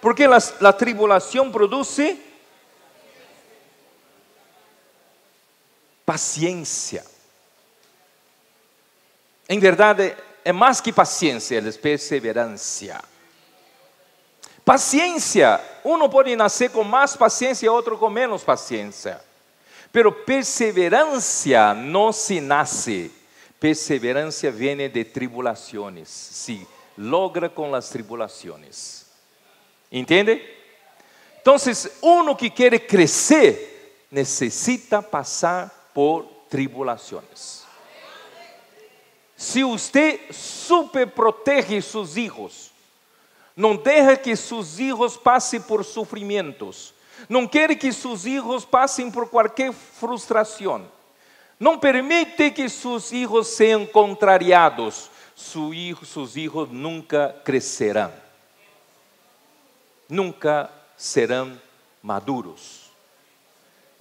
porque la tribulación produce paciencia. En verdad es más que paciencia, es perseverancia. Paciencia, uno puede nacer con más paciencia, otro con menos paciencia. Pero perseverancia no se nace. Perseverancia viene de tribulaciones. Se logra con las tribulaciones. ¿Entiende? Entonces, uno que quiere crecer necesita pasar por tribulaciones. Si usted super protege sus hijos, não deixa que seus hijos passem por sofrimentos, não quer que seus hijos passem por qualquer frustração, não permite que seus hijos sejam contrariados, seus hijos nunca crescerão, nunca serão maduros.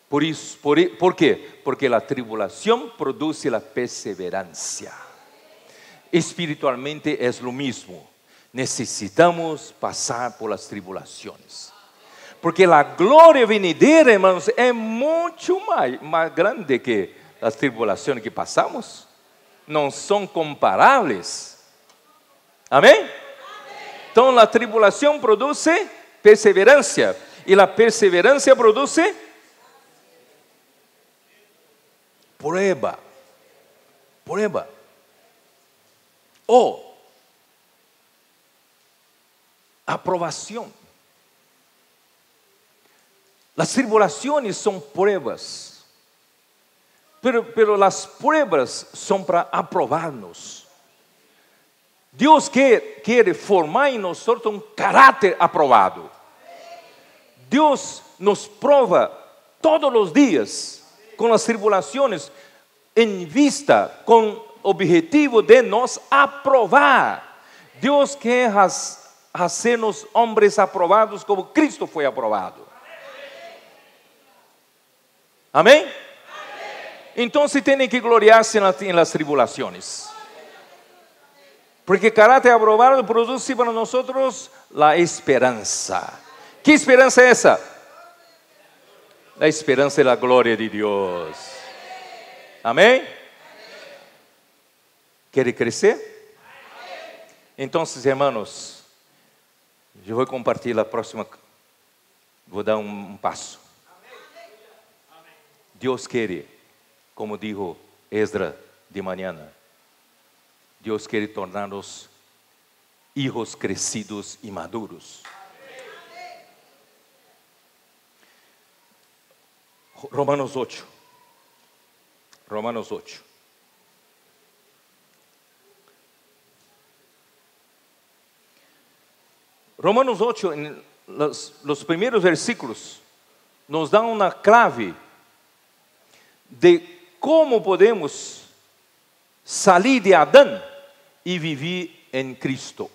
Por isso, por quê? Porque a tribulação produz a perseverancia. Espiritualmente é o mesmo. Necesitamos pasar por las tribulaciones, porque la gloria venidera, hermanos, es mucho más grande que las tribulaciones que pasamos. No son comparables. Amén. Entonces la tribulación produce perseverancia, y la perseverancia produce prueba. O aprovación. Las tribulaciones son pruebas, pero las pruebas son para aprobarnos. Dios quiere formar en nosotros un carácter aprobado. Dios nos prueba todos los días con las tribulaciones en vista, con objetivo de nos aprobar. Dios quiere hacernos hombres aprobados como Cristo foi aprovado. Amém? Então tem que gloriar-se em las tribulações, porque caráter aprovado produz para nós a esperança. Que esperança é essa? A esperança da glória de Deus. Amém? Quer crescer? Então, hermanos, eu vou compartilhar a próxima, vou dar um passo. Deus quer, como dijo Esdras de manhã, Deus quer tornar-nos hijos crescidos e maduros. Romanos 8. Romanos 8. Romanos 8, en los primeros versículos, nos dan una clave de cómo podemos salir de Adán y vivir en Cristo.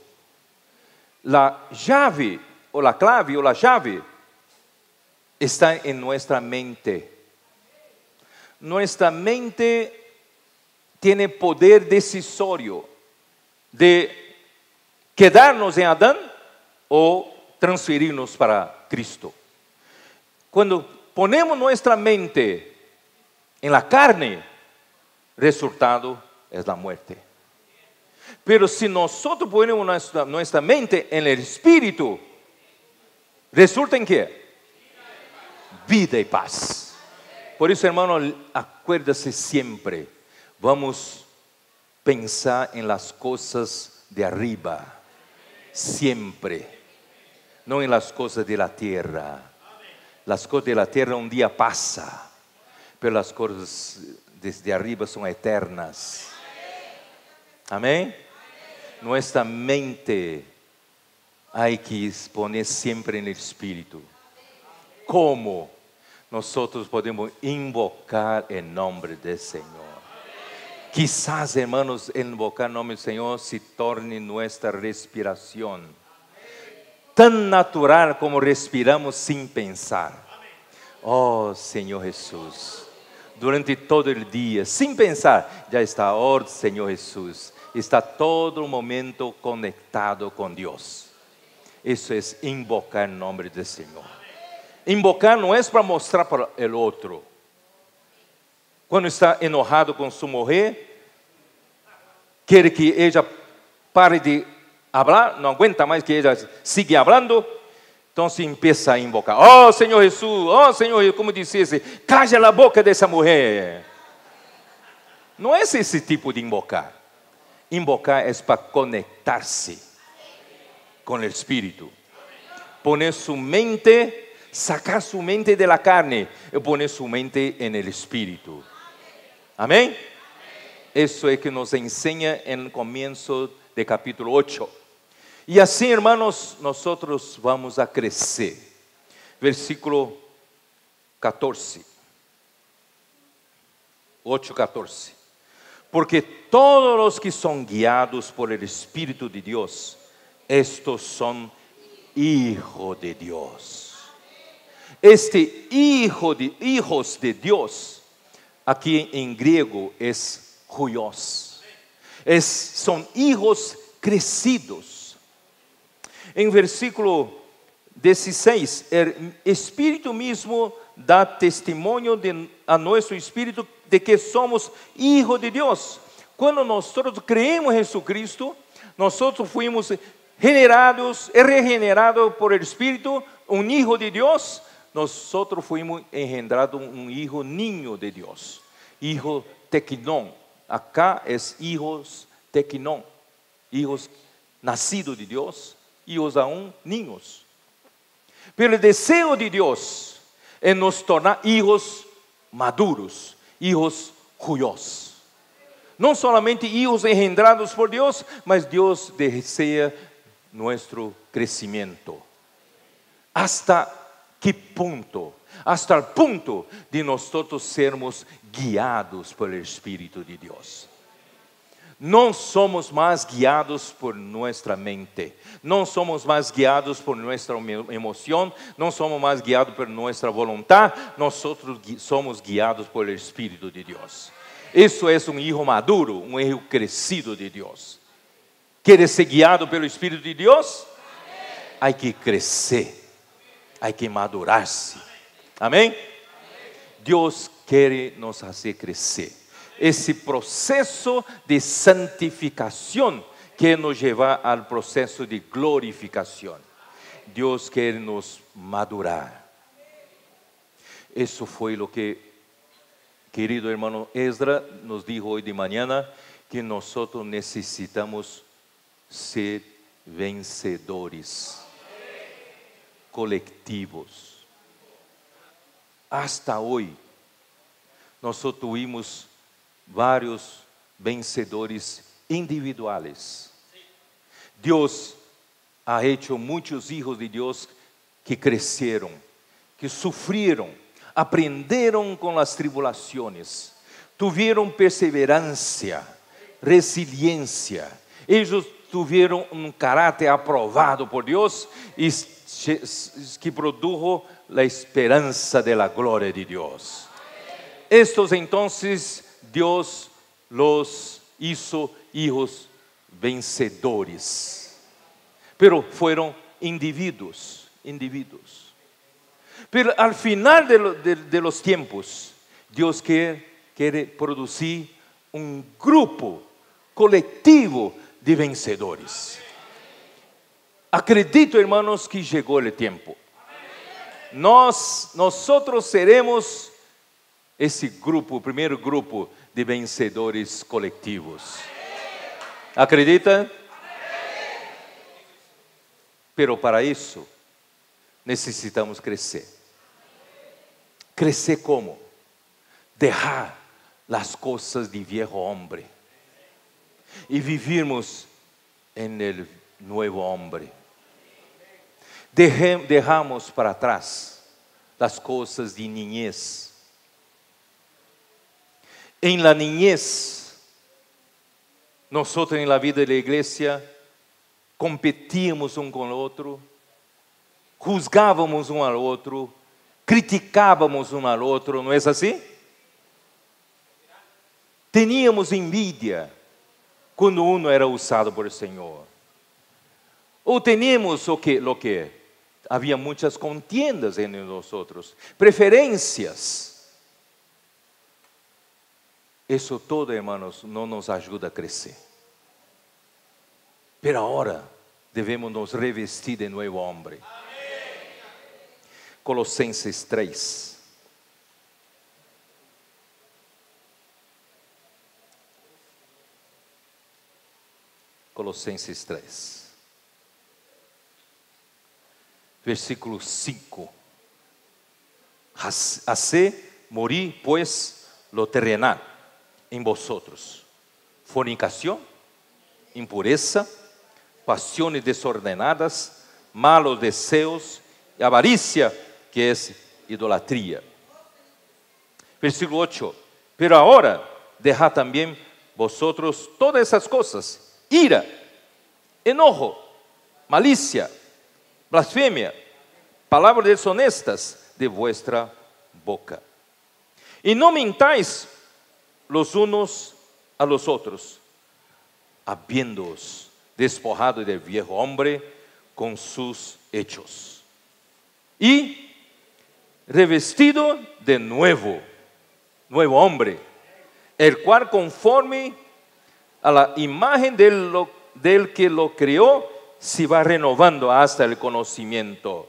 La llave, o la clave, o la llave, está en nuestra mente. Nuestra mente tiene poder decisorio de quedarnos en Adán o transferirnos para Cristo. Cuando ponemos nuestra mente en la carne, resultado es la muerte. Pero si nosotros ponemos nuestra mente en el Espíritu, resulta en ¿qué? Vida y paz. Por eso, hermano, acuérdase siempre, vamos a pensar en las cosas de arriba, siempre, no en las cosas de la tierra. Las cosas de la tierra un día pasan, pero las cosas desde arriba son eternas. Amén. Nuestra mente hay que poner siempre en el Espíritu. como nosotros podemos invocar el nombre del Señor. Quizás, hermanos, invocar el nombre del Señor se torne nuestra respiración tan natural como respiramos sin pensar. Oh Señor Jesús, durante todo el día, sin pensar, ya está, oh Señor Jesús, está todo momento conectado con Dios. Eso es invocar el nombre del Señor. Invocar no es para mostrar para el otro. Cuando está enojado con su mujer, quiere que ella pare de hablar, no aguenta más que ella siga hablando, entonces empieza a invocar. Oh Señor Jesús, como dice, calla la boca de esa mujer. No es ese tipo de invocar. Invocar es para conectarse con el Espíritu. Poner su mente, sacar su mente de la carne y poner su mente en el Espíritu. Amén. Eso es que nos enseña en el comienzo de capítulo 8. Y así, hermanos, nosotros vamos a crecer. Versículo 14. 8:14. Porque todos los que son guiados por el Espíritu de Dios, estos son hijos de Dios. Este hijos de Dios, aquí en griego es huios. Son hijos crecidos. En versículo 16, el Espíritu mismo da testimonio a nuestro espíritu de que somos hijos de Dios. Cuando nosotros creemos en Jesucristo, nosotros fuimos regenerados por el Espíritu, un hijo de Dios. Nosotros fuimos engendrados un hijo niño de Dios, hijo tequinón. Acá es hijos tequinón, hijos nacidos de Dios, hijos aún niños. Pero el deseo de Dios es nos tornar hijos maduros, hijos cuyos. No solamente hijos engendrados por Dios, mas Dios desea nuestro crecimiento. ¿Hasta qué punto? Hasta el punto de nosotros sermos guiados por el Espíritu de Dios. No somos más guiados por nuestra mente, no somos más guiados por nuestra emoción, no somos más guiados por nuestra voluntad, nosotros somos guiados por el Espíritu de Dios. Eso es un hijo maduro, un hijo crecido de Dios. ¿Quieres ser guiado pelo Espíritu de Dios? Amén. Hay que crecer, hay que madurarse. Amén. Dios quiere nos hacer crecer. Esse processo de santificação que nos lleva ao processo de glorificação. Deus quer nos madurar. Isso foi o que, querido hermano Esdra, nos dijo hoje de manhã, que nós necessitamos ser vencedores, colectivos. Hasta hoje, nós tuvimos vários vencedores individuales. Deus ha hecho muitos hijos de Deus que cresceram, que sofreram, aprenderam com as tribulações, tiveram perseverança, resiliência. Eles tiveram um caráter aprovado por Deus e que produjo a esperança da glória de Deus. Estos entonces Dios los hizo hijos vencedores, pero fueron individuos. Pero al final de los tiempos, Dios quiere producir un grupo colectivo de vencedores. Acredito, hermanos, que llegó el tiempo. Nosotros seremos esse grupo, o primeiro grupo de vencedores coletivos. Acredita? Pero para isso, necessitamos crescer. Crescer como? Dejar as coisas de viejo hombre e vivirmos en el nuevo hombre. Dejamos para trás las cosas de niñez. En la niñez, nosotros en la vida de la iglesia competíamos um com o outro, juzgávamos um ao outro, criticávamos um ao outro, não é assim? Teníamos envidia quando um era usado por el Senhor. Ou teníamos o que? Havia muitas contiendas entre nós, preferências. Isso todo, hermanos, não nos ajuda a crescer. Pero agora devemos nos revestir de novo homem. Colossenses 3. Colossenses 3. Versículo 5. Hacé morir, pues, lo terrenal em vosotros: fornicação, impureza, pasiones desordenadas, malos deseos y avaricia, que es idolatría. Versículo 8. Pero ahora dejad también vosotros todas esas cosas: ira, enojo, malicia, blasfemia, palabras deshonestas de vuestra boca. Y no mintáis los unos a los otros, habiéndoos despojado del viejo hombre con sus hechos, y revestido de nuevo hombre, el cual conforme a la imagen del que lo creó, se va renovando hasta el conocimiento,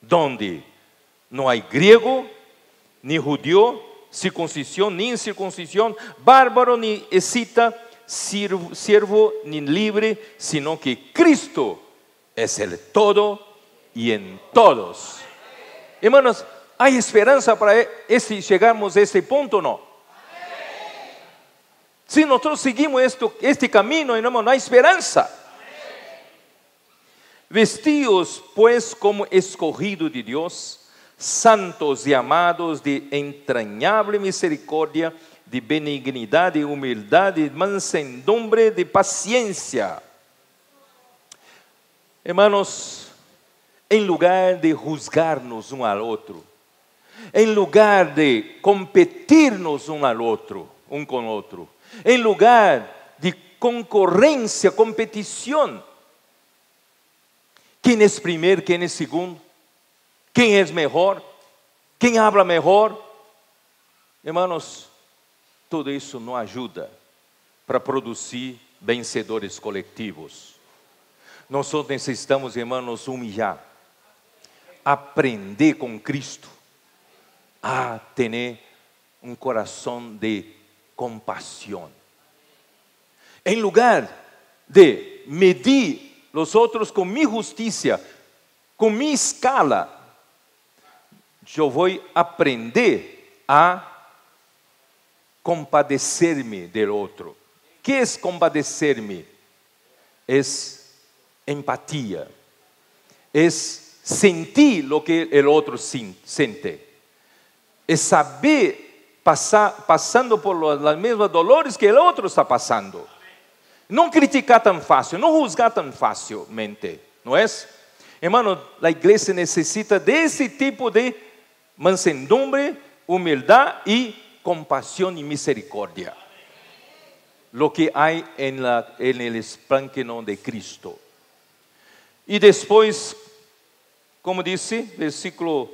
donde no hay griego ni judío, circuncisión ni incircuncisión, bárbaro ni escita, siervo ni libre, sino que Cristo es el todo y en todos. Hermanos, ¿hay esperanza para llegarmos a este punto o no? Si nosotros seguimos este camino, hermanos, no hay esperanza. Vestidos pues como escogidos de Dios, santos y amados, de entrañable misericordia, de benignidad, de humildad, de mansedumbre, de paciencia. Hermanos, en lugar de juzgarnos um al otro, en lugar de competirnos um al otro, um con otro, en lugar de concorrencia, competición, ¿quién es primero? ¿Quién es segundo? ¿Quién es mejor? ¿Quién habla mejor? Hermanos, tudo isso não ajuda para produzir vencedores coletivos. Nós necessitamos, irmãos, humilhar, aprender com Cristo a ter um coração de compaixão. Em lugar de medir os outros com minha justiça, com minha escala, eu vou aprender a compadecer-me do outro. ¿Qué es compadecer-me? Es empatia, es sentir lo que el otro siente, es saber pasando por los mismos dolores que el otro está pasando. Não criticar tão fácil, não juzgar tão facilmente, não é? Hermano, a igreja necessita desse tipo de mansedumbre, humildade e compaixão e misericórdia. Lo que hay en el esplendor de Cristo. E depois, como disse, versículo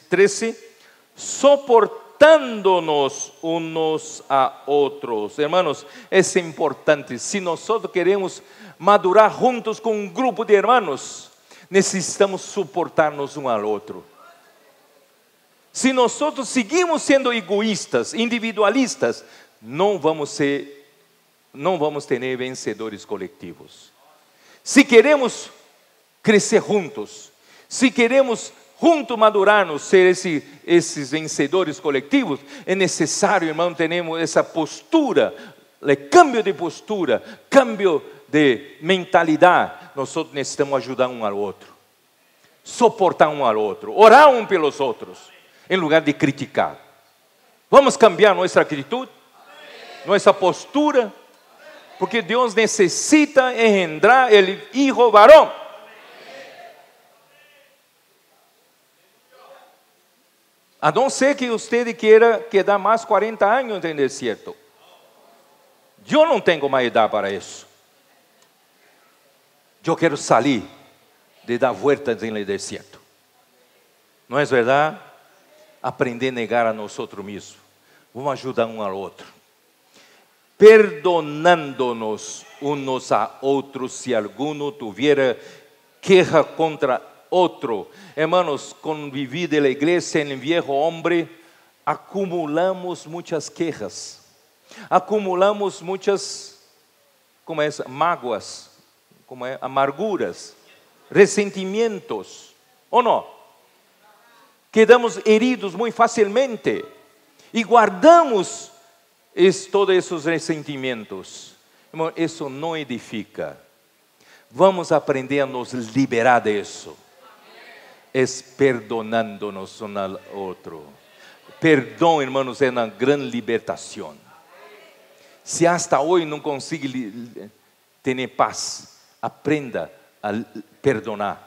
13, soportándonos unos a otros. Hermanos, es importante. Si nosotros queremos madurar juntos con un grupo de hermanos, necesitamos soportarnos um ao outro. Si nosotros seguimos siendo egoístas, individualistas, não vamos ter vencedores coletivos. Se queremos crescer juntos, se queremos juntos madurarnos, ser esses vencedores coletivos, é necessário, irmão, termos essa postura, cambio de postura, cambio de mentalidade. Nós necessitamos ajudar um ao outro. soportar um ao outro, orar um pelos outros, em lugar de criticar. Vamos cambiar nossa atitude, nossa postura, porque Deus necessita engendrar o hijo varão. A não ser que você queira quedar mais 40 anos no deserto. Eu não tenho mais idade para isso. Eu quero sair de dar vueltas no deserto. Não é verdade? Aprender a negar a nós mesmos. Vamos ajudar um ao outro. Perdonando-nos uns a outros, se alguno tuviera queja contra outro. Hermanos, con vivir de la iglesia en el viejo hombre, acumulamos muchas quejas, acumulamos muchas, mágoas, amarguras, resentimientos, ¿o no? Quedamos heridos muy fácilmente y guardamos todos esos resentimientos. Hermano, eso no edifica. Vamos a aprender a nos liberar de eso. Es perdonándonos uno al otro. Perdón, hermanos, es una gran libertación. Si hasta hoy no consigue tener paz, aprenda a perdonar.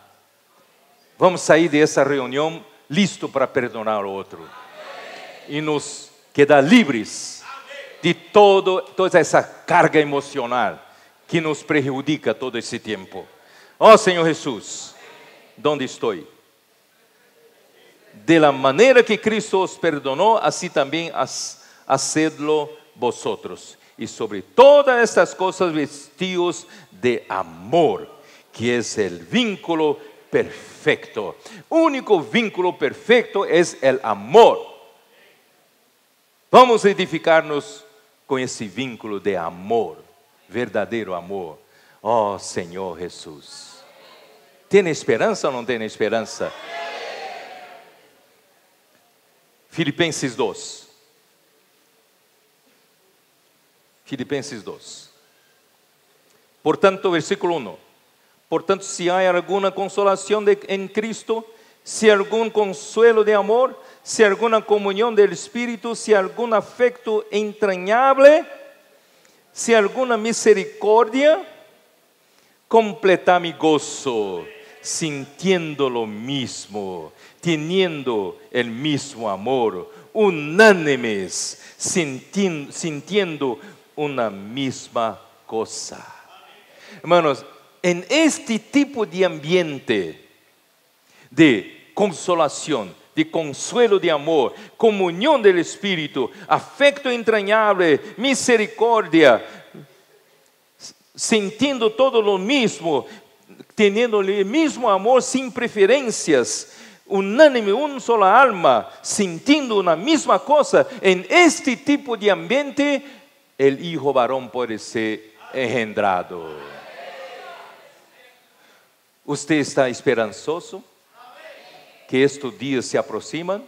Vamos sair de essa reunião listo para perdonar o outro. E nos quedar livres de toda essa carga emocional que nos prejudica todo esse tempo. Oh Senhor Jesus, ¿dónde estou? De la manera que Cristo os perdonou, assim também hacedlo vosotros. E sobre todas estas coisas vestidos de amor, que é o vínculo perfeito. O único vínculo perfeito é o amor. Vamos edificar-nos com esse vínculo de amor, verdadeiro amor. Oh Senhor Jesus. Tem esperança ou não tem esperança? Filipenses 2. Filipenses 2. Portanto, versículo 1. Portanto, se há alguma consolação em Cristo, se algum consuelo de amor, se alguma comunhão do Espírito, se algum afecto entranhable, se alguma misericórdia, completar mi gozo, sintiendo lo mismo, teniendo el mismo amor, unánimes, sintiendo una misma cosa. Hermanos, en este tipo de ambiente de consolación, de consuelo de amor, comunión del Espíritu, afecto entrañable, misericordia, sintiendo todo lo mismo, teniendo el mismo amor sin preferencias, unánime, una sola alma, sintiendo una misma cosa, en este tipo de ambiente, el hijo varón puede ser engendrado. ¿Usted está esperanzoso que estos días se aproximan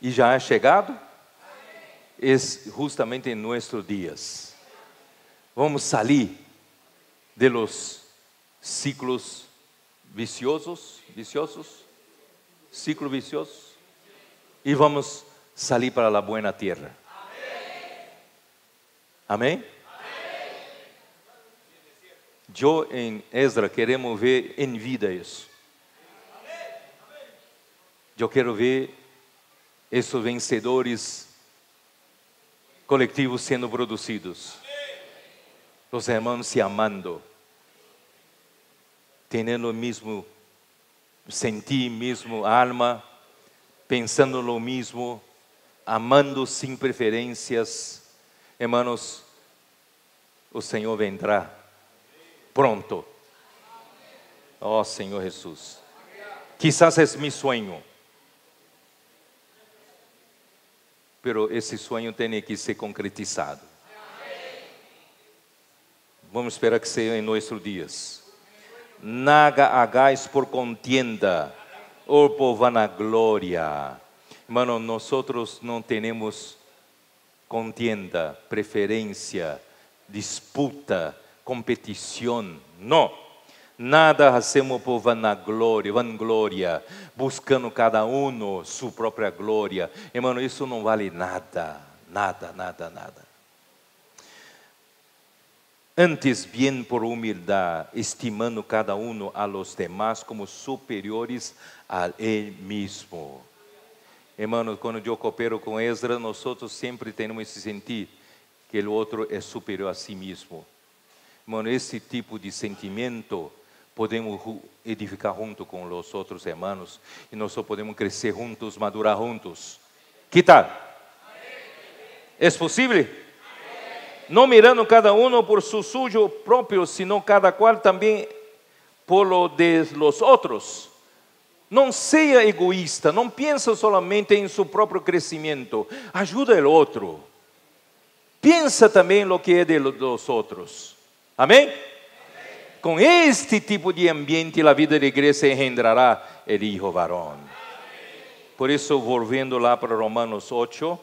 y ya ha llegado? Es justamente en nuestros días. Vamos salir de los ciclos viciosos, ciclos viciosos, y vamos salir para la buena tierra. Amén. Yo en Esdras queremos ver en vida eso. Yo quiero ver esos vencedores colectivos siendo producidos. Los hermanos se amando, teniendo el mismo sentir, mismo alma, pensando lo mismo, amando sin preferencias. Hermanos, o Senhor vendrá pronto. Oh Senhor Jesús, quizás es mi sueño, pero esse sonho tem que ser concretizado. Vamos esperar que seja em nossos dias. Nada hagáis por contienda ou por vanagloria. Hermano, nosotros não temos contienda, preferência, disputa, competição. Não. Nada hacemos por vanglória, buscando cada um sua própria glória. Irmão, isso não vale nada, nada, nada, nada. Antes, bien por humildade, estimando cada um a los demás como superiores a ele mesmo. Irmãos, quando eu coopero com Esdras, nós sempre temos esse sentir que o outro é superior a si mesmo. Irmão, esse tipo de sentimento podemos edificar junto com os outros irmãos e nós só podemos crescer juntos, madurar juntos. Que tal? É possível? Não mirando cada um por su suyo próprio, sino cada qual também por lo de los outros. Não seja egoísta, não pensa solamente em seu próprio crescimento, ajuda o outro. Pensa também no que é dos outros. Amém? Com este tipo de ambiente, a vida da igreja engendrará o Hijo varón. Por isso, volvendo lá para Romanos 8.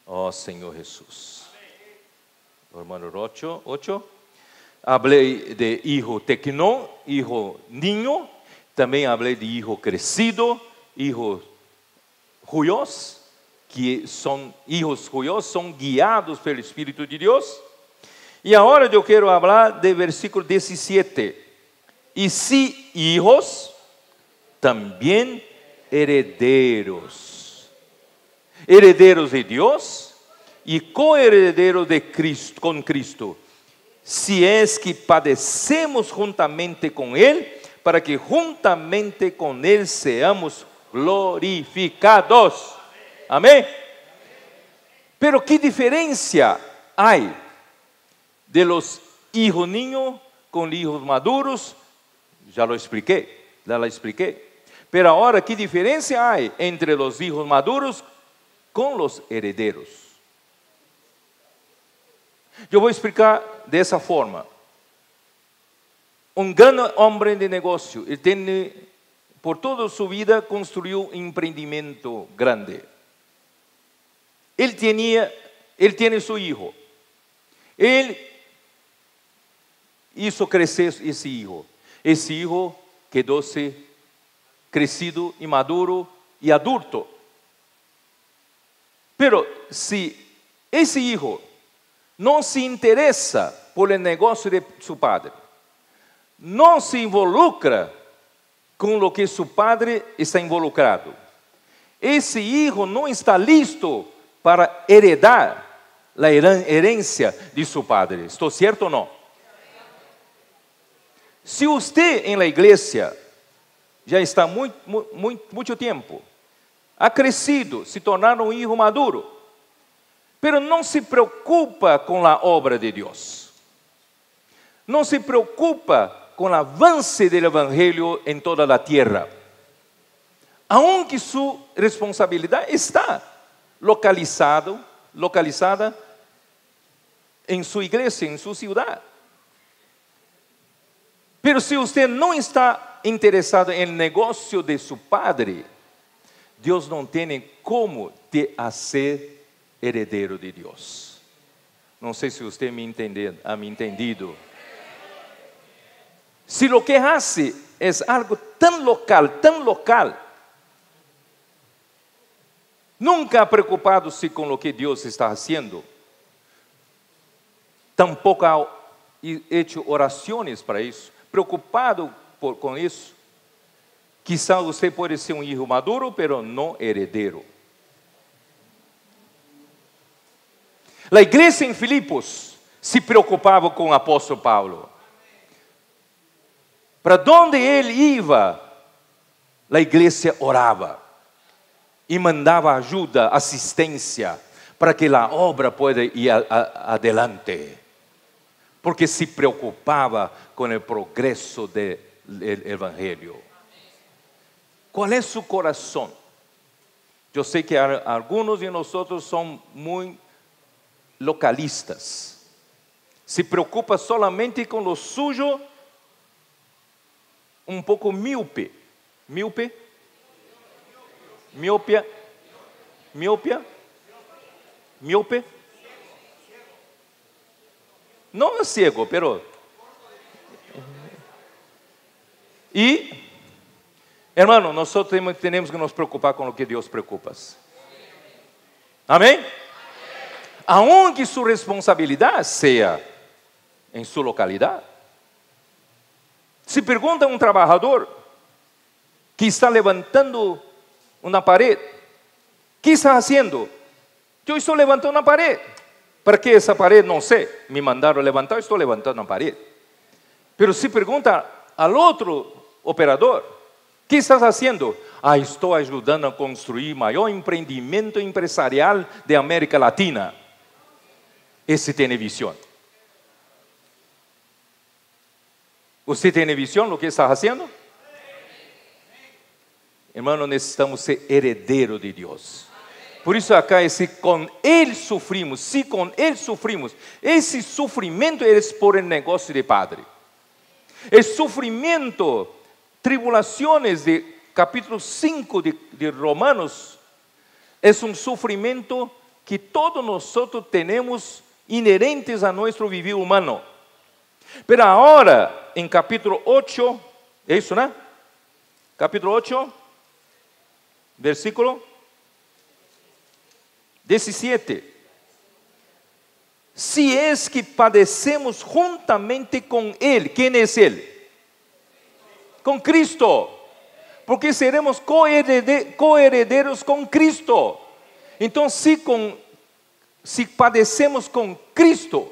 Oh Senhor Jesus. Romanos 8. Hablei de hijo tecnón, hijo niño. Também falei de hijo crescido, hijos ruios, que são hijos ruios, são guiados pelo Espírito de Deus. E agora eu quero falar do versículo 17. E se hijos, também herederos. Herederos de Deus e co-herederos de Cristo, com Cristo. Se es que padecemos juntamente com Ele, para que juntamente com Ele seamos glorificados. Amém? Pero que diferença há de los hijos niños com hijos maduros? Já lo expliquei. Pero agora, que diferença há entre os hijos maduros com os herederos? Eu vou explicar dessa forma. Um grande homem de negócio, ele tem, por toda sua vida, construiu um empreendimento grande. Ele tem seu filho. Ele hizo crescer esse filho. Esse filho quedou-se crescido e maduro e adulto. Pero se esse filho não se interessa por el negócio de seu padre, não se involucra com o que seu padre está involucrado, esse filho não está listo para heredar a herência de seu padre. Estou certo ou não? Se você em la igreja já está muito tempo, ha crescido, se tornar um filho maduro, pero não se preocupa com a obra de Deus, não se preocupa com o avance do Evangelho em toda a terra, aunque sua responsabilidade está localizada em sua igreja, em sua cidade. Pero se você não está interessado em negócio de seu padre, Deus não tem como te fazer herdeiro de Deus. Não sei se você me entendido. Se lo que hace é algo tão local, nunca preocupado-se com o que Deus está fazendo, tampouco ha hecho orações para isso, preocupado com isso, quizá você pode ser um filho maduro, pero não herdeiro. A igreja em Filipos se preocupava com o apóstolo Paulo. Para onde ele ia, a igreja orava e mandava ajuda, assistência, para que a obra possa ir adelante, porque se preocupava com o progresso do Evangelho. Qual é seu coração? Eu sei que alguns de nós somos muito localistas, se preocupa solamente com o sujo, um pouco míope. Não é cego, pero Y, hermano, nosotros tenemos que nos preocupar con lo que Dios preocupa. Amén. Aunque su responsabilidad sea en su localidad. Se pergunta a un trabajador que está levantando una pared, ¿qué está haciendo? Yo estoy levantando una pared. ¿Para qué esa pared? No sé. Me mandaron levantar, estoy levantando una pared. Pero se pergunta al otro operador, ¿qué estás haciendo? Estoy ayudando a construir el mayor emprendimiento empresarial de América Latina. Ese tiene visión. ¿Usted tiene visión lo que está haciendo? Hermano, necesitamos ser herederos de Dios. Por isso acá com Ele sofrimos, se com Ele sofrimos, esse sofrimento é por el negócio de Padre. El sofrimento, tribulações de capítulo 5 de Romanos, é um sofrimento que todos nós temos inerentes a nosso viver humano. Pero agora, em capítulo 8, é isso, né? Capítulo 8, versículo 17. Si es que padecemos juntamente con Él, ¿quién es Él? Con Cristo, porque seremos coherederos con Cristo. Entonces, si padecemos con Cristo,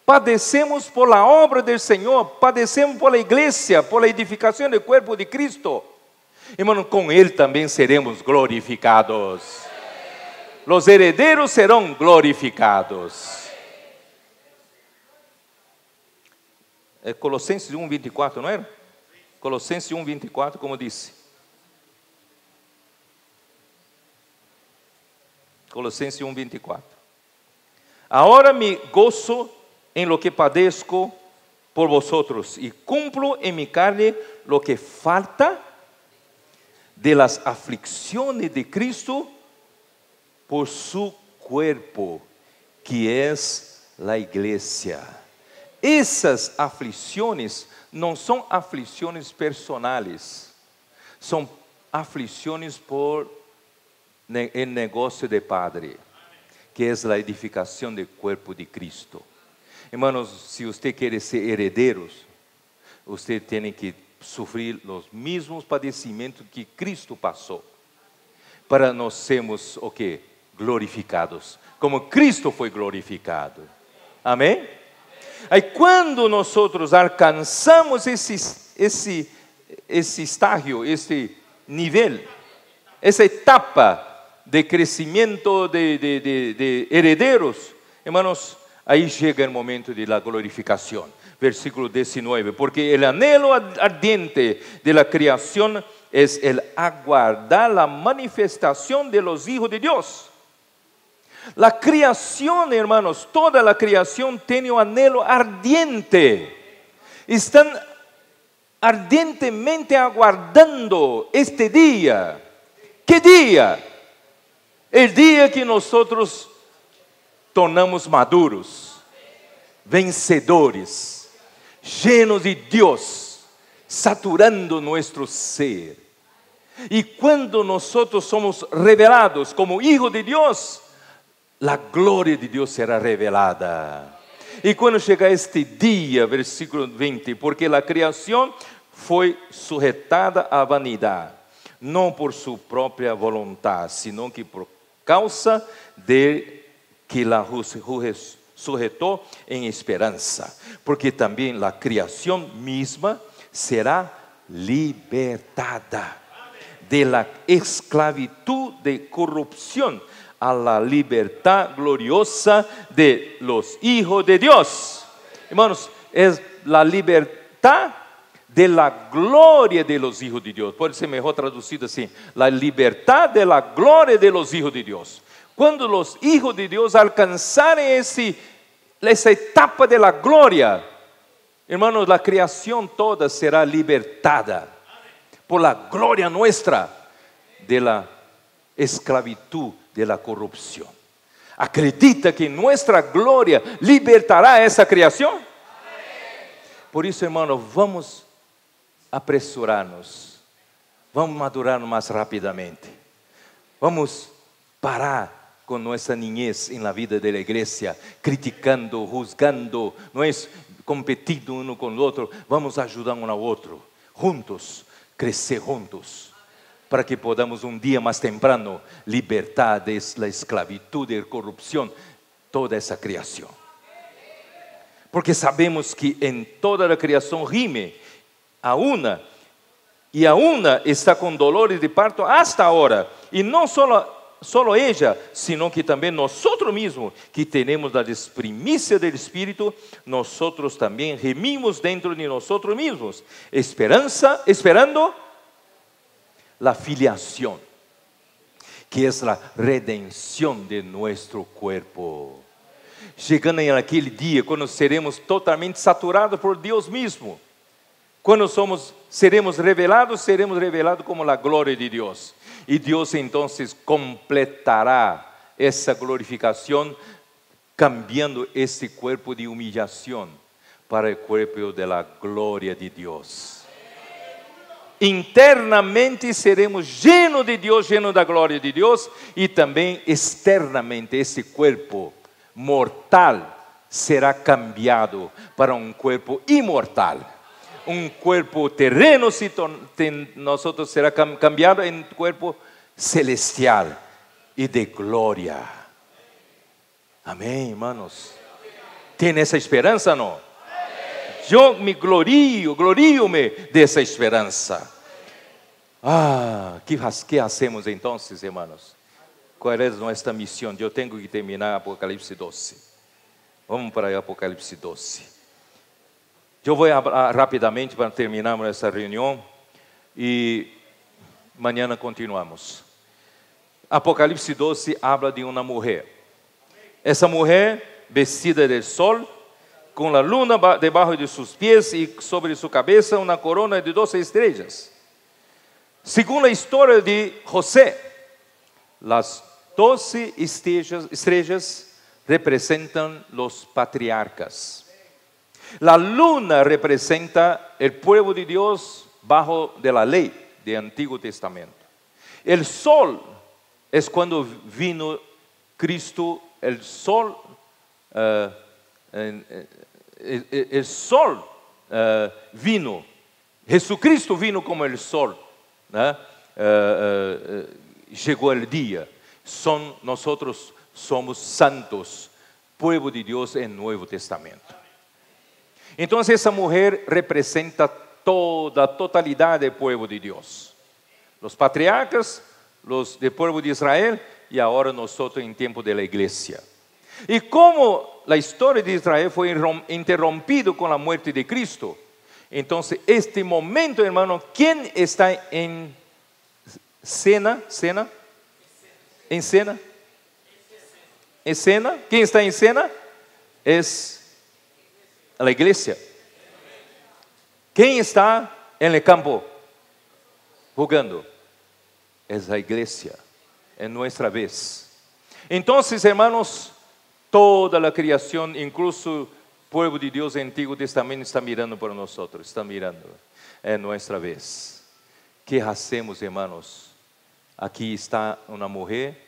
padecemos por la obra del Señor, padecemos por la iglesia, por la edificación del cuerpo de Cristo. Hermano, con Él también seremos glorificados. Los herederos serão glorificados. É Colossenses 1:24, não era? Colossenses 1:24, como disse. Colossenses 1:24. Ahora me gozo en lo que padezco por vosotros y cumplo en mi carne lo que falta de las aflicciones de Cristo por su cuerpo, que es la iglesia. Essas aflições não são aflições personales, são aflições por el negócio de Padre, que es la edificación del cuerpo de Cristo. Hermanos, si usted quiere ser herederos, usted tiene que sufrir los mismos padecimientos que Cristo pasó, para nós sermos o quê? Glorificados, como Cristo foi glorificado. Amém? Aí quando nós alcançamos esse estágio, esse nível, essa etapa de crescimento de herederos, hermanos, aí chega o momento de la glorificação. Versículo 19, porque el anhelo ardiente de la creación es el aguardar la manifestación de los hijos de Dios. La creación, hermanos, toda la creación tiene un anhelo ardiente. Están ardientemente aguardando este día. ¿Qué día? El día que nosotros tornamos maduros, vencedores, llenos de Dios, saturando nuestro ser. Y cuando nosotros somos revelados como hijos de Dios, la gloria de Dios será revelada. Y cuando llega este día, versículo 20, porque la creación fue sujetada a vanidad, no por su propia voluntad, sino que por causa de que la sujetó en esperanza, porque también la creación misma será libertada de la esclavitud de corrupción a la libertad gloriosa de los hijos de Dios. Hermanos, es la libertad de la gloria de los hijos de Dios. Pode ser mejor traducido así: la libertad de la gloria de los hijos de Dios. Cuando los hijos de Dios alcanzaren esa etapa de la gloria, hermanos, la creación toda será libertada por la gloria nuestra de la esclavitud de la corrupción. ¿Acredita que nuestra gloria libertará esa creación? Por eso, hermanos, vamos apressurar-nos, vamos madurar mais rapidamente, vamos parar com nossa niñez na vida da igreja, criticando, juzgando, não é competindo um com o outro, vamos ajudar um ao outro, juntos, crescer juntos, para que podamos um dia mais temprano libertar da esclavitud e corrupção toda essa criação. Porque sabemos que em toda a criação rime a una, e a una está com dolores de parto hasta agora, e não solo ella, sino que também nós mesmos, que temos a primícia do Espírito, nós também gemimos dentro de nós mesmos, esperando a filiação, que é a redenção de nosso corpo. Chegando naquele dia, quando seremos totalmente saturados por Deus mesmo, quando seremos revelados como a glória de Deus. E Deus então completará essa glorificação, cambiando esse corpo de humilhação para o corpo da glória de Deus. Internamente seremos llenos de Deus, llenos da glória de Deus, e também externamente esse corpo mortal será cambiado para um corpo imortal. Um corpo terreno nosotros será cambiado em corpo celestial e de glória. Amém, hermanos? Tem essa esperança, não? Eu me glorio-me dessa esperança. ¿Qué hacemos então, hermanos? Qual é nossa missão? Eu tenho que terminar Apocalipse 12. Vamos para Apocalipse 12. Eu vou rapidamente para terminarmos essa reunião e amanhã continuamos. Apocalipse 12 habla de uma mulher. Essa mulher vestida de sol, com a luna debaixo de seus pés e sobre sua cabeça uma corona de 12 estrelas. Segundo a história de José, as 12 estrellas representan los patriarcas. La luna representa el pueblo de Dios bajo de la ley del Antiguo Testamento. El sol es cuando vino Cristo, el sol vino, Jesucristo vino como el sol, ¿no? Llegó el día. Nosotros somos santos, pueblo de Dios en el Nuevo Testamento. Entonces esa mujer representa toda la totalidad del pueblo de Dios. Los patriarcas, los del pueblo de Israel y ahora nosotros en tiempo de la iglesia. Y como la historia de Israel fue interrumpido con la muerte de Cristo, entonces este momento, hermano, ¿quién está en cena? ¿En cena? ¿En cena? ¿Quién está en cena? Es la iglesia. ¿Quién está en el campo jugando? Es la iglesia, en nuestra vez. Entonces, hermanos, toda la creación, incluso el pueblo de Dios del Antiguo Testamento está mirando por nosotros, está mirando en nuestra vez. ¿Qué hacemos, hermanos? Aquí está una mujer,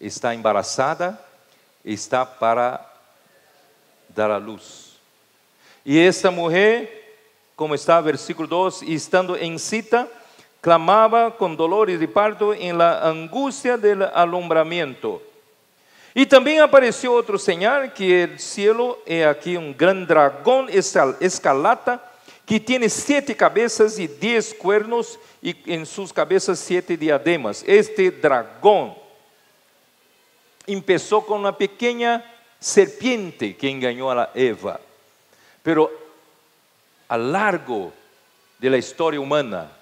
está embarazada, está para dar a luz. Y esta mujer, como está versículo 2, estando en cita, clamaba con dolores de parto en la angustia del alumbramiento. Y también apareció otro señal, que el cielo, he aquí un gran dragón escarlata, que tiene 7 cabezas y 10 cuernos, y en sus cabezas 7 diademas. Este dragón empezó con una pequeña serpiente que engañó a la Eva, pero a lo largo de la historia humana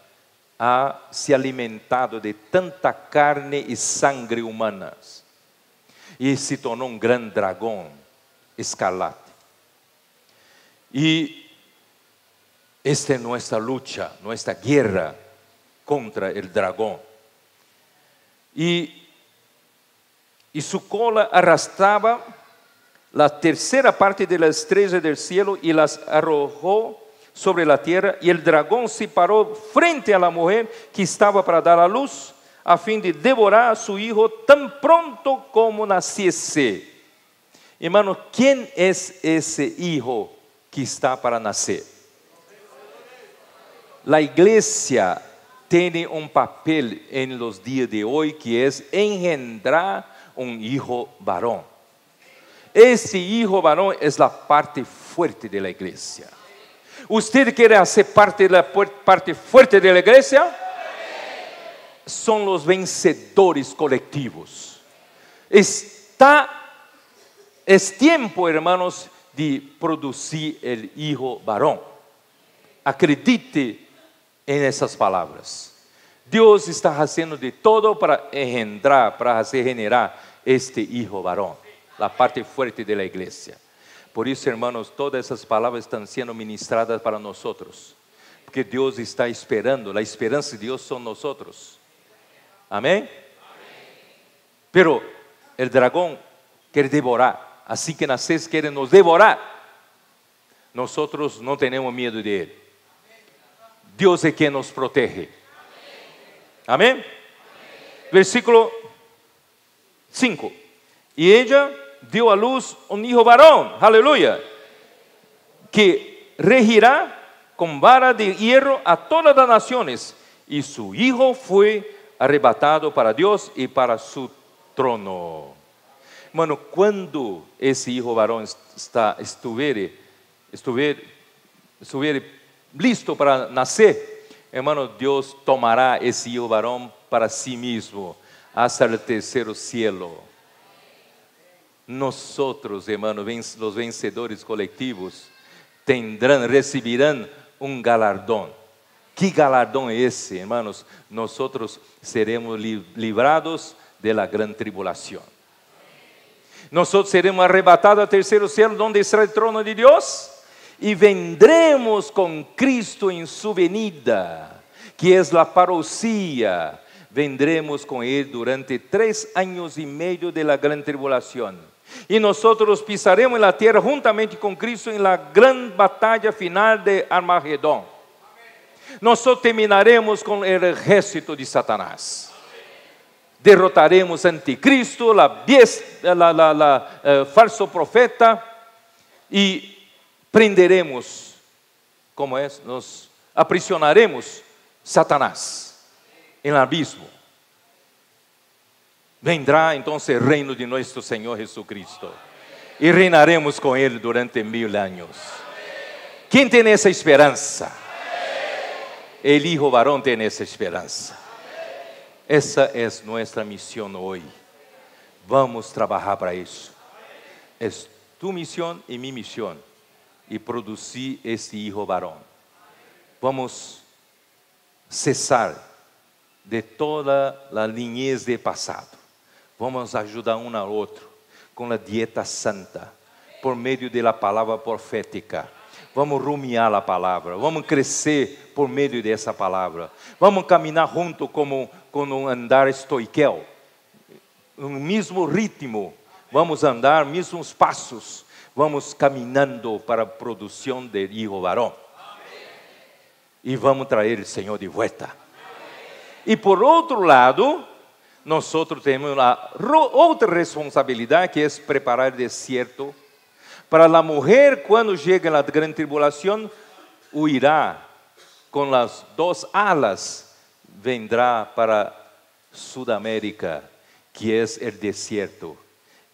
se ha alimentado de tanta carne y sangre humanas y se tornó un gran dragón escarlata. Y esta es nuestra lucha, nuestra guerra contra el dragón. Y su cola arrastraba la tercera parte de las estrellas del cielo y las arrojó sobre la tierra, y el dragón se paró frente a la mujer que estaba para dar a luz, a fin de devorar a su hijo tan pronto como naciese. Hermanos, ¿quién es ese hijo que está para nacer? La iglesia tiene un papel en los días de hoy, que es engendrar un hijo varón. Ese hijo varón es la parte fuerte de la iglesia. ¿Usted quiere hacer parte de la parte fuerte de la iglesia? Son los vencedores colectivos. Es tiempo, hermanos, de producir el hijo varón. Acredite en esas palabras. Dios está haciendo de todo para engendrar, para hacer generar este hijo varón, la parte fuerte de la iglesia. Por eso, hermanos, todas esas palabras están siendo ministradas para nosotros, porque Dios está esperando. La esperanza de Dios son nosotros. Amén. Pero el dragón quiere devorar, así que naces quiere nos devorar. Nosotros no tenemos miedo de él. Dios es quien nos protege. Amén. Versículo 5. Y ella dio a luz un hijo varón, aleluya, que regirá con vara de hierro a todas las naciones, y su hijo fue arrebatado para Dios y para su trono. Hermano, cuando ese hijo varón estuviere listo para nacer, hermano, Dios tomará ese hijo varón para sí mismo hasta el tercer cielo. Nosotros, hermanos, los vencedores colectivos, recibirán un galardón. ¿Qué galardón es ese, hermanos? Nosotros seremos librados de la gran tribulación. Nosotros seremos arrebatados al tercer cielo, donde está el trono de Dios, y vendremos con Cristo en su venida, que es la parousia. Vendremos con Él durante 3 años y medio de la gran tribulación. Y nosotros pisaremos en la tierra juntamente con Cristo en la gran batalla final de Armagedón. Nosotros terminaremos con el ejército de Satanás. Derrotaremos anticristo, falso profeta, y prenderemos, nos aprisionaremos Satanás en el abismo. Vendrá entonces el reino de nuestro Señor Jesucristo, y reinaremos con Él durante 1000 años. ¿Quién tiene esa esperanza? El hijo varón tiene esa esperanza. Esa es nuestra misión hoy. Vamos a trabajar para eso. Es tu misión y mi misión, y producir este hijo varón. Vamos a cesar de toda la niñez del pasado. Vamos a ayudar uno al otro con la dieta santa, por medio de la palabra profética. Vamos rumiar la palabra, vamos crecer por medio de esa palabra. Vamos caminar junto como un andar estoiquel, un mismo ritmo. Vamos a andar mismos pasos. Vamos caminando para la producción del hijo varón. Y vamos a traer el Señor de vuelta. Y por otro lado, nosotros tenemos otra responsabilidad, que es preparar el desierto. Para la mujer, cuando llegue a la gran tribulación, huirá con las 2 alas, vendrá para Sudamérica, que es el desierto.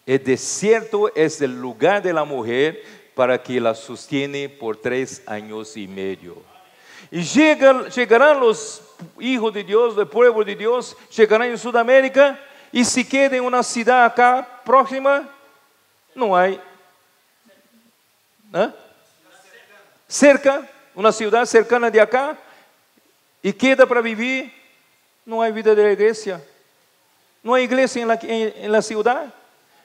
El desierto es el lugar de la mujer para que la sostiene por 3 años y medio. Y llegarán los hijos de Dios, el pueblo de Dios, llegarán en Sudamérica, y si queda en una ciudad acá próxima, no hay. Cerca, una ciudad cercana de acá, y queda para vivir, no hay vida de la iglesia. No hay iglesia en la ciudad.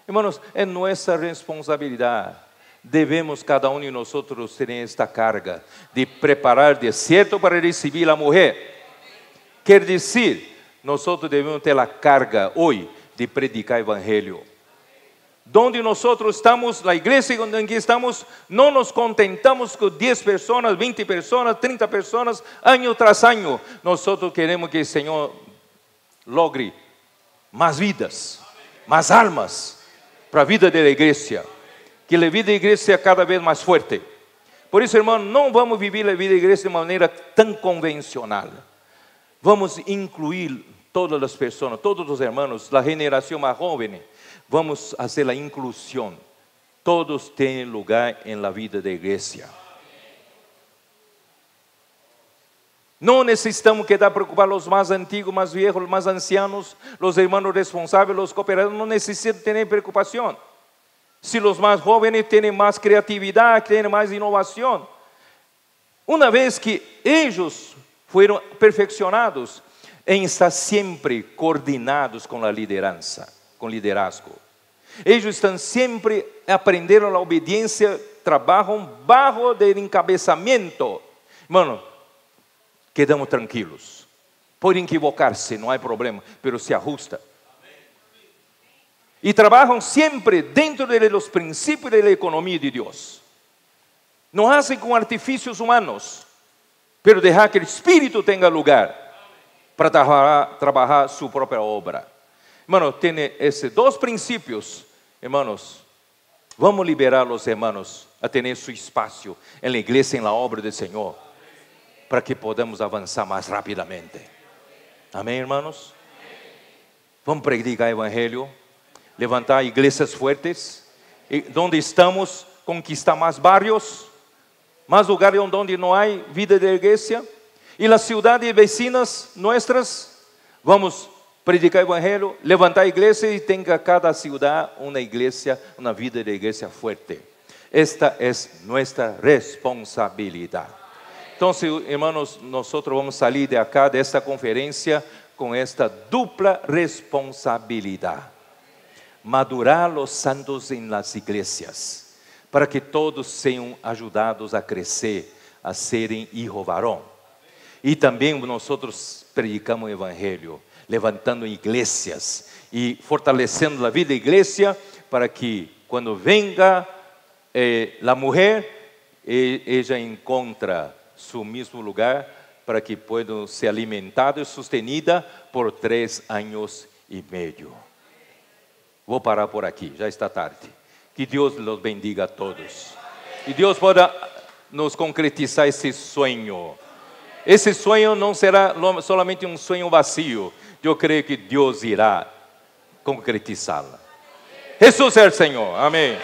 Hermanos, es nuestra responsabilidad. Debemos cada uno de nosotros tener esta carga de preparar desierto para recibir a la mujer. Quer decir, nosotros debemos ter a carga hoy de predicar o evangelho. Donde nosotros estamos, la iglesia en que estamos, no nos contentamos con 10 personas, 20 personas, 30 personas, año tras año. Nosotros queremos que el Señor logre más vidas, más almas para a vida da igreja. Que a vida da igreja seja cada vez mais forte. Por isso, irmão, não vamos viver a vida da igreja de maneira tão convencional. Vamos incluir todas as pessoas, todos os irmãos, a geração mais jovem. Vamos fazer a inclusão. Todos têm lugar na vida da igreja. Não necessitamos quedar preocupados os mais antigos, mais viejos, mais ancianos, os irmãos responsáveis, os cooperadores, não necessitam ter preocupação. Se os mais jovens têm mais criatividade, têm mais inovação. Uma vez que eles foram perfeccionados em estar sempre coordenados com a liderança, com liderazgo. Eles estão sempre aprendendo a obediência, trabalham bajo do encabeçamento. Mano, quedamos tranquilos. Podem equivocar-se, não há problema, mas se ajusta. E trabalham sempre dentro dos princípios da economia de Deus. Não fazem com artifícios humanos, mas deixar que o Espírito tenha lugar para trabalhar sua própria obra. Hermano, tem esses dois princípios, hermanos. Vamos liberar os hermanos a ter seu espaço na igreja, na obra do Senhor, para que podamos avançar mais rapidamente. Amém, hermanos? Vamos predicar o Evangelho, levantar igrejas fortes, onde estamos, conquistar mais barrios, mais lugares onde não há vida de igreja, e as cidades vecinas nossas, vamos predicar o Evangelho, levantar a igreja e tenha cada cidade uma igreja, uma vida de igreja forte. Esta é nossa responsabilidade. Então, irmãos, nós vamos sair de acá, desta conferência, com esta dupla responsabilidade. Madurar os santos em las igrejas, para que todos sejam ajudados a crescer, a serem hijo varón. E também nós predicamos o Evangelho, levantando igrejas e fortalecendo a vida da igreja, para que quando venga a mulher, ela encontre seu mesmo lugar, para que possa ser alimentada e sustenida por 3 anos e meio. Vou parar por aqui, já está tarde. Que Deus los bendiga a todos. Que Deus possa nos concretizar esse sonho. Esse sonho não será somente um sonho vazio. Eu creio que Deus irá concretizá-la. Jesus é o Senhor. Amém.